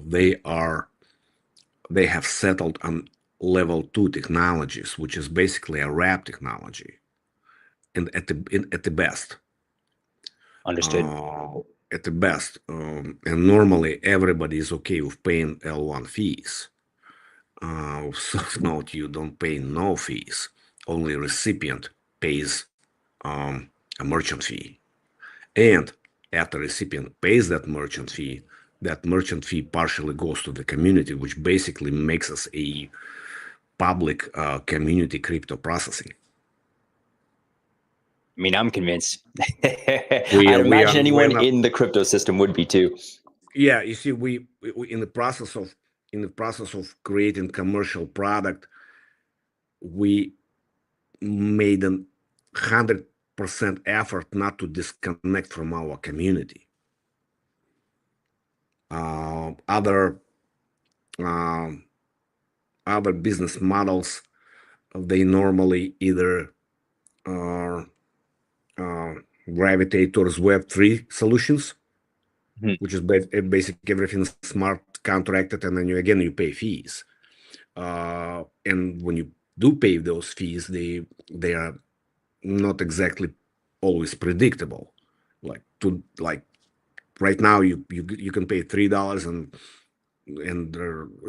they have settled on level 2 technologies, which is basically a wrap technology, and at the best. Understood. At the best, and normally everybody is okay with paying L1 fees. With SoftNote, you don't pay no fees. Only recipient pays a merchant fee, and after recipient pays that merchant fee partially goes to the community, which basically makes us a public community crypto processing. I mean, I'm convinced. I'd imagine anyone in the crypto system would be too. Yeah, you see, we in the process of creating commercial product, we made 100% effort not to disconnect from our community. Other business models, they normally either gravitate towards Web3 solutions, which is basic everything is smart contracted, and then you pay fees. And when you do pay those fees, they are not exactly always predictable. Like right now, you can pay $3, and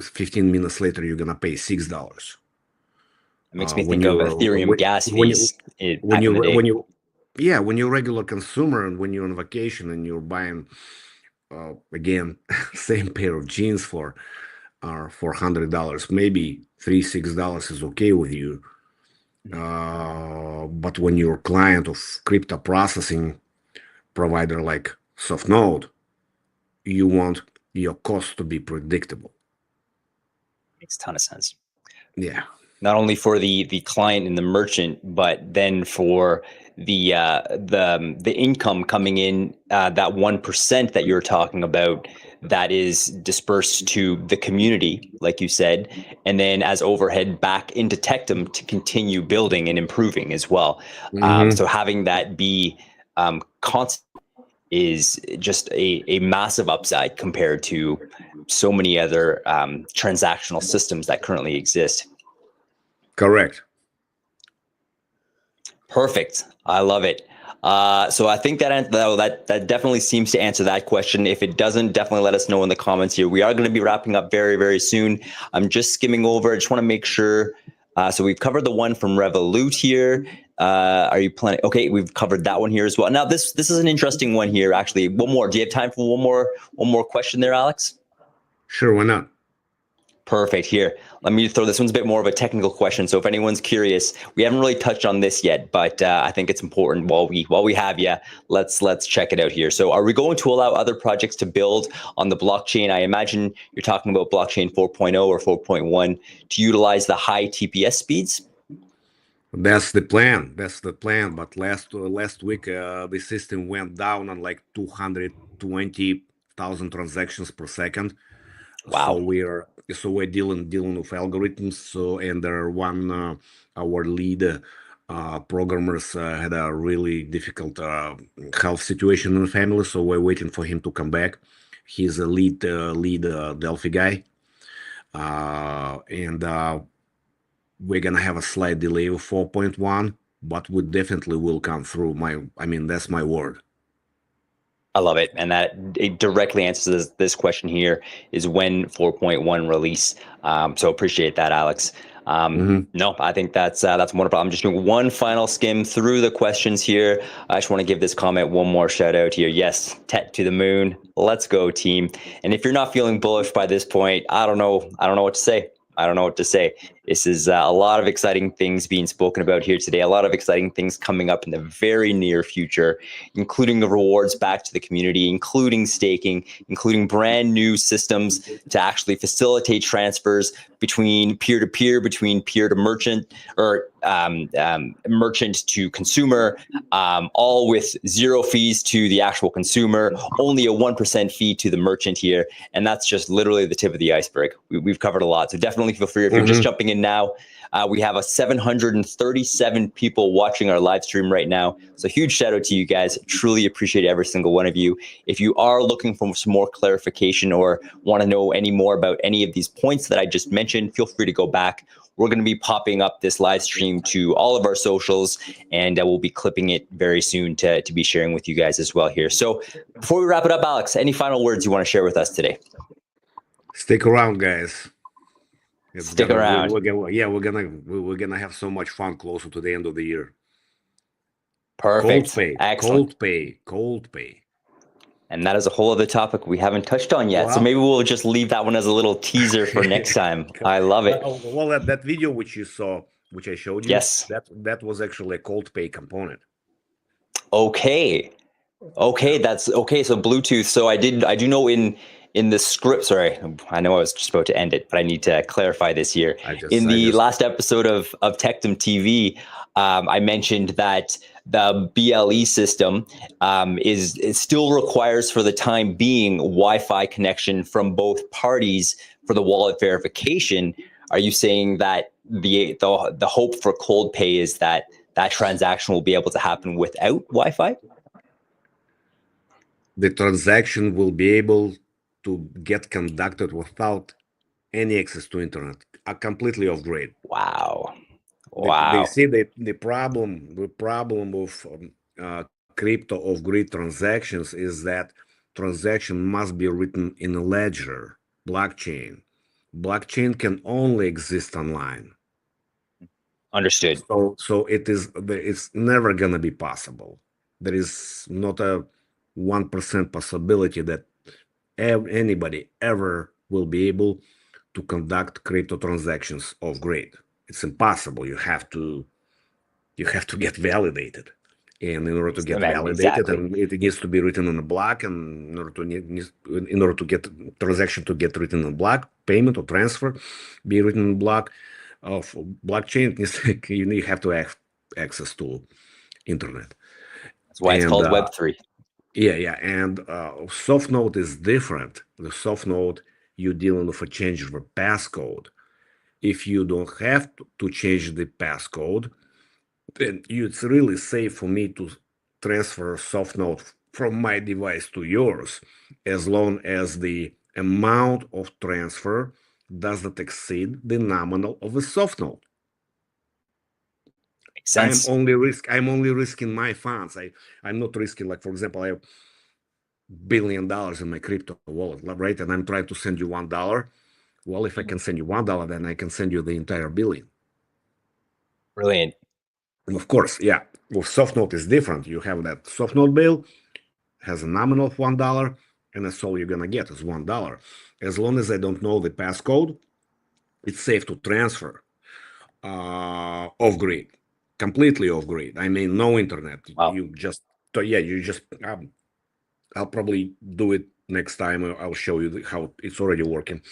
15 minutes later you're gonna pay $6. It makes me think of Ethereum gas fees when you're a regular consumer, and when you're on vacation and you're buying again same pair of jeans for $100, maybe $6 is okay with you. But when you're a client of crypto processing provider like SoftNote, you want your cost to be predictable. Makes a ton of sense. Yeah. Not only for the client and the merchant, but then for the income coming in, that 1% that you're talking about, that is dispersed to the community, like you said, and then as overhead back into Tectum to continue building and improving as well. So having that be constant is just a massive upside compared to so many other transactional systems that currently exist. Correct. Perfect. I love it. So I think that definitely seems to answer that question. If it doesn't, definitely let us know in the comments here. We are going to be wrapping up very, very soon. I'm just skimming over. I just want to make sure. So we've covered the one from Revolut here. Are you planning? Okay, we've covered that one here as well. Now this is an interesting one here. Actually, one more. Do you have time for one more question there, Alex? Sure, why not? Perfect. Here, let me throw this one's a bit more of a technical question. So if anyone's curious, we haven't really touched on this yet, but I think it's important while we have you, let's check it out here. So are we going to allow other projects to build on the blockchain? I imagine you're talking about blockchain 4.0 or 4.1 to utilize the high TPS speeds. That's the plan. That's the plan. But last week, the system went down on like 220,000 transactions per second. Wow. So we're dealing with algorithms. So and there one our lead programmers had a really difficult health situation in the family. So we're waiting for him to come back. He's a lead Delphi guy, and we're gonna have a slight delay of 4.1, but we definitely will come through. That's my word. I love it, and that it directly answers this question here: is when 4.1 release. So appreciate that, Alex. No, I think that's wonderful. I'm just doing one final skim through the questions here. I just want to give this comment one more shout out here. Yes, Tet to the moon. Let's go, team. And if you're not feeling bullish by this point, I don't know what to say. I don't know what to say. This is a lot of exciting things being spoken about here today. A lot of exciting things coming up in the very near future, including the rewards back to the community, including staking, including brand new systems to actually facilitate transfers between peer-to-peer, between peer to merchant, or merchant to consumer, all with zero fees to the actual consumer, only a 1% fee to the merchant here. And that's just literally the tip of the iceberg. We've covered a lot. So definitely feel free if you're just jumping in now. We have a 737 people watching our live stream right now. So huge shout out to you guys. Truly appreciate every single one of you. If you are looking for some more clarification or want to know any more about any of these points that I just mentioned, feel free to go back. We're going to be popping up this live stream to all of our socials, and we'll be clipping it very soon to be sharing with you guys as well here. So before we wrap it up, Alex, any final words you want to share with us today? Stick around, guys. Stick around. We're gonna have so much fun closer to the end of the year. Perfect. Excellent. Cold pay. And that is a whole other topic we haven't touched on yet. Wow. So maybe we'll just leave that one as a little teaser for next time. I love it. Well, that video which you saw, which I showed you, yes, that was actually a cold pay component. Okay, that's okay. So Bluetooth. So I do know in the script. Sorry, I know I was just about to end it, but I need to clarify this here. In the last episode of Tectum TV, I mentioned that the BLE system it still requires for the time being Wi-Fi connection from both parties for the wallet verification. Are you saying that the hope for cold pay is that transaction will be able to happen without Wi-Fi? The transaction will be able to get conducted without any access to internet, completely off grid. Wow. They see the problem of crypto off grid transactions is that transaction must be written in a ledger blockchain. Blockchain can only exist online. Understood. So it's never gonna be possible. There is not a 1% possibility that anybody ever will be able to conduct crypto transactions off grid. It's impossible. You have to get validated, and in order to get validated, and it needs to be written on a block. And in order to get transaction to get written on block, payment or transfer be written on block of blockchain, you have to have access to internet. That's why it's called Web3. Yeah. And soft node is different. The soft node, you're dealing with a change of a passcode. If you don't have to change the passcode, then it's really safe for me to transfer soft node from my device to yours, as long as the amount of transfer does not exceed the nominal of a soft node. Makes sense. I'm only risking my funds. I'm not risking, like, for example, I have $1 billion in my crypto wallet, right? And I'm trying to send you $1. Well, if I can send you $1, then I can send you the entire billion. Brilliant. And of course, yeah, with soft node is different. You have that soft node bill has a nominal of $1, and that's all you're gonna get is $1. As long as I don't know the passcode, it's safe to transfer off grid, completely off grid. I mean, no internet. Wow. You just, yeah, you just. I'll probably do it next time. I'll show you how it's already working.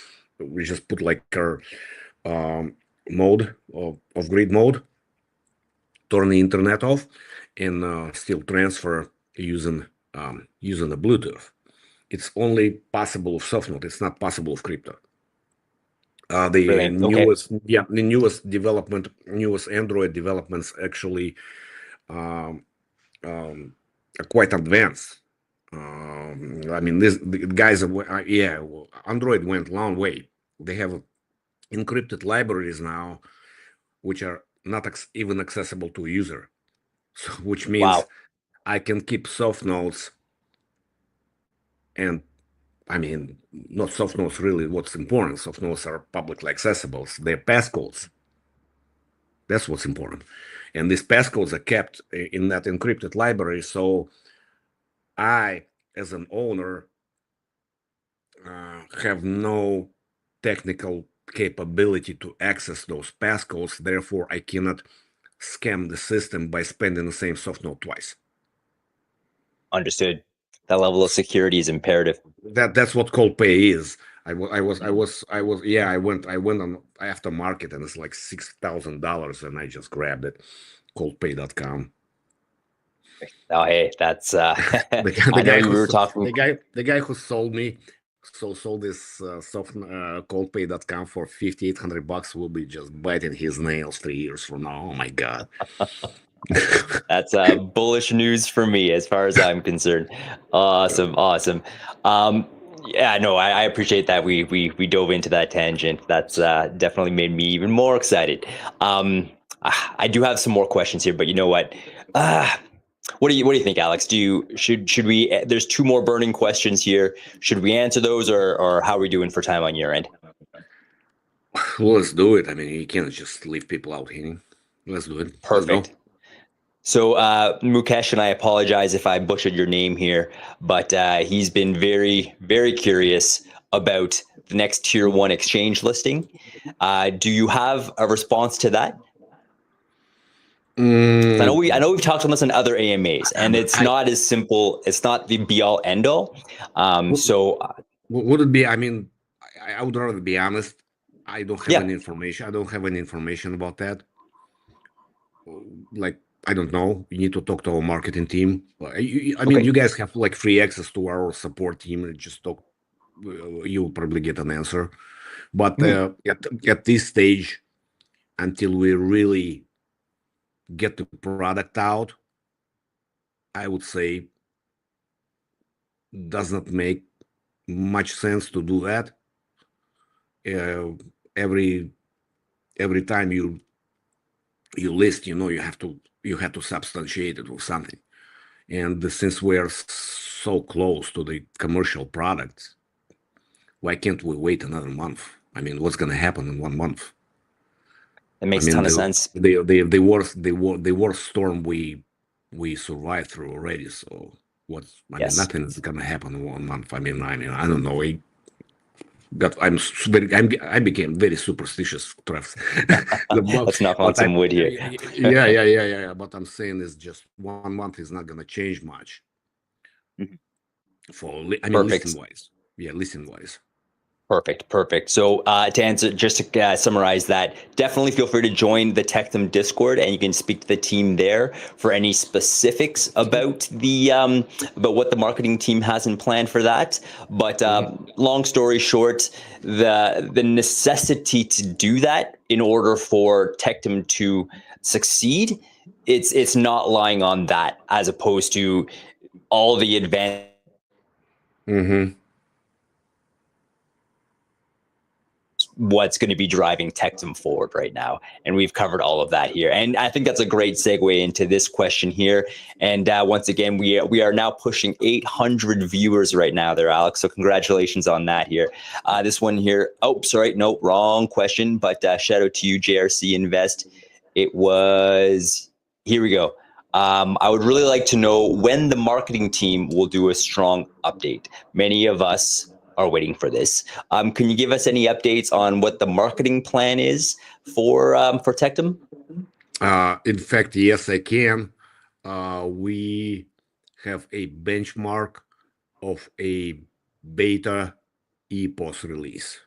We just put like our mode of grid mode, turn the internet off, and still transfer using the Bluetooth. It's only possible of softnode. It's not possible of crypto. The Brilliant. Okay. newest Android developments actually um, um, are quite advanced. I mean, the guys, Android went a long way. They have encrypted libraries now, which are not even accessible to a user. So, which means Wow. I can keep soft nodes, and I mean, not soft nodes really. What's important? Soft nodes are publicly accessible. They're passcodes. That's what's important. And these passcodes are kept in that encrypted library. So I, as an owner, have no technical capability to access those passcodes. Therefore, I cannot scam the system by spending the same soft node twice. Understood. That level of security is imperative. That's what cold pay is. I went on aftermarket, and it's like $6,000, and I just grabbed it, coldpay.com. Oh, hey, that's The I know guy we who were talking. the guy who sold me sold this coldpay.com for $5,800 will be just biting his nails 3 years from now. Oh my god. That's bullish news for me as far as I'm concerned. Awesome, awesome. Yeah, no, I appreciate that we dove into that tangent. That's definitely made me even more excited. I do have some more questions here, but you know what? What do you think, Alex? Should we? There's two more burning questions here. Should we answer those, or how are we doing for time on your end? Well, let's do it. I mean, you can't just leave people out hanging. Let's do it. Let's go. Perfect. So Mukesh, and I apologize if I butchered your name here, but he's been very, very curious about the next tier one exchange listing. Do you have a response to that? I know we've talked on this in other AMAs, and it's not as simple. It's not the be all end all. Would it be? I mean, I would rather be honest. I don't have Yeah. any information. I don't have any information about that. Like, I don't know. You need to talk to our marketing team. I mean, you guys have like free access to our support team. Just talk. You'll probably get an answer. But at this stage, until we really get the product out, I would say does not make much sense to do that. Every time you list, you have to substantiate it with something. And since we're so close to the commercial products, why can't we wait another month? I mean, what's going to happen in 1 month? It makes a ton of sense. The worst storm we survived through already. So mean, nothing is going to happen in 1 month. I mean, I don't know. I became very superstitious, Travis. Let's knock on some wood here. Yeah. But I'm saying is just 1 month is not going to change much. Mhm. Listing wise. Yeah, listing wise. Perfect. So to answer, just to summarize that, definitely feel free to join the Tectum Discord, and you can speak to the team there for any specifics about the about what the marketing team has in plan for that. But long story short, the necessity to do that in order for Tectum to succeed, it's not lying on that, as opposed to all the advanced what's going to be driving Tectum forward right now. And we've covered all of that here. And I think that's a great segue into this question here. And once again, we are now pushing 800 viewers right now there, Alex. So congratulations on that here. This one here, oh, sorry, no, wrong question. But shout out to you, JRC Invest. It was, here we go. I would really like to know when the marketing team will do a strong update. Many of us are waiting for this. Can you give us any updates on what the marketing plan is for Tectum? In fact, yes, I can. We have a benchmark of a beta EPOS release.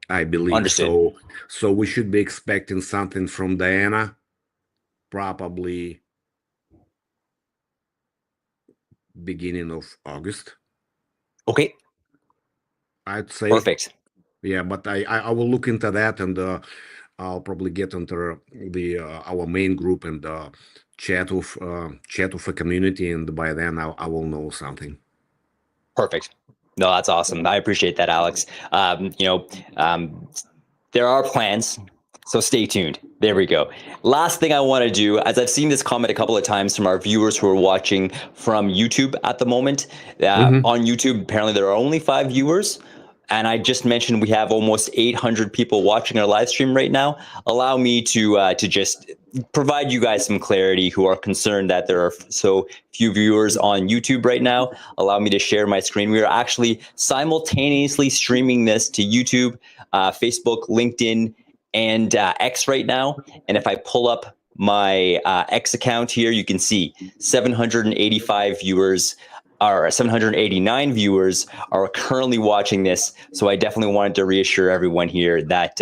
I believe. Understood. So we should be expecting something from Diana, probably beginning of August. Okay. I'd say. Perfect. Yeah, but I will look into that, and I'll probably get into the our main group and chat with a community, and by then I will know something. Perfect. No, that's awesome. I appreciate that, Alex. There are plans, so stay tuned. There we go. Last thing I want to do, as I've seen this comment a couple of times from our viewers who are watching from YouTube at the moment. On YouTube, apparently there are only 5 viewers. And I just mentioned we have almost 800 people watching our live stream right now. Allow me to just provide you guys some clarity who are concerned that there are so few viewers on YouTube right now. Allow me to share my screen. We are actually simultaneously streaming this to YouTube, Facebook, LinkedIn, and X right now. And if I pull up my X account here, you can see 785 viewers. Our 789 viewers are currently watching this. So I definitely wanted to reassure everyone here that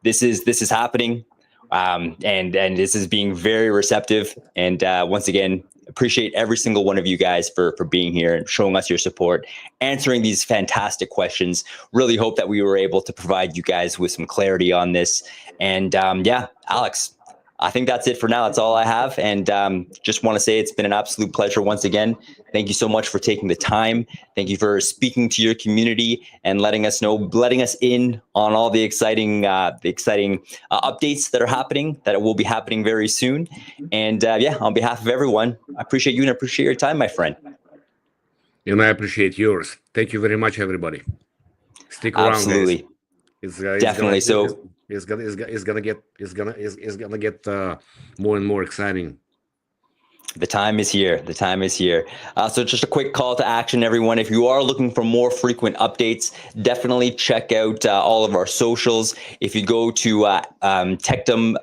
this is happening, and this is being very receptive. And once again, appreciate every single one of you guys for being here and showing us your support, answering these fantastic questions. Really hope that we were able to provide you guys with some clarity on this. And yeah, Alex, I think that's it for now. That's all I have. And just want to say it's been an absolute pleasure once again. Thank you so much for taking the time. Thank you for speaking to your community and letting us in on all the exciting updates that are happening, that will be happening very soon. And yeah, on behalf of everyone, I appreciate you and I appreciate your time, my friend. And I appreciate yours. Thank you very much, everybody. Stick around, absolutely. Guys. It's definitely. It's gonna get more and more exciting. The time is here. The time is here. So just a quick call to action, everyone. If you are looking for more frequent updates, definitely check out all of our socials. If you go to Tectum,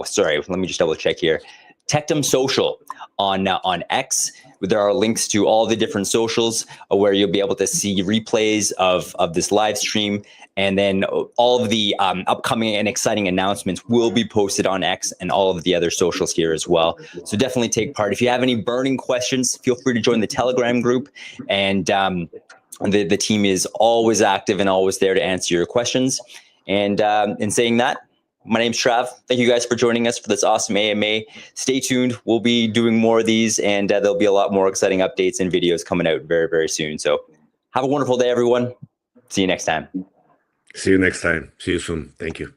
sorry, let me just double check here. Tectum Social on X. There are links to all the different socials where you'll be able to see replays of this live stream. And then all of the upcoming and exciting announcements will be posted on X and all of the other socials here as well. So definitely take part. If you have any burning questions, feel free to join the Telegram group. And the team is always active and always there to answer your questions. And in saying that, my name's Trav. Thank you guys for joining us for this awesome AMA. Stay tuned. We'll be doing more of these, and there'll be a lot more exciting updates and videos coming out very, very soon. So have a wonderful day, everyone. See you next time. See you next time. See you soon. Thank you.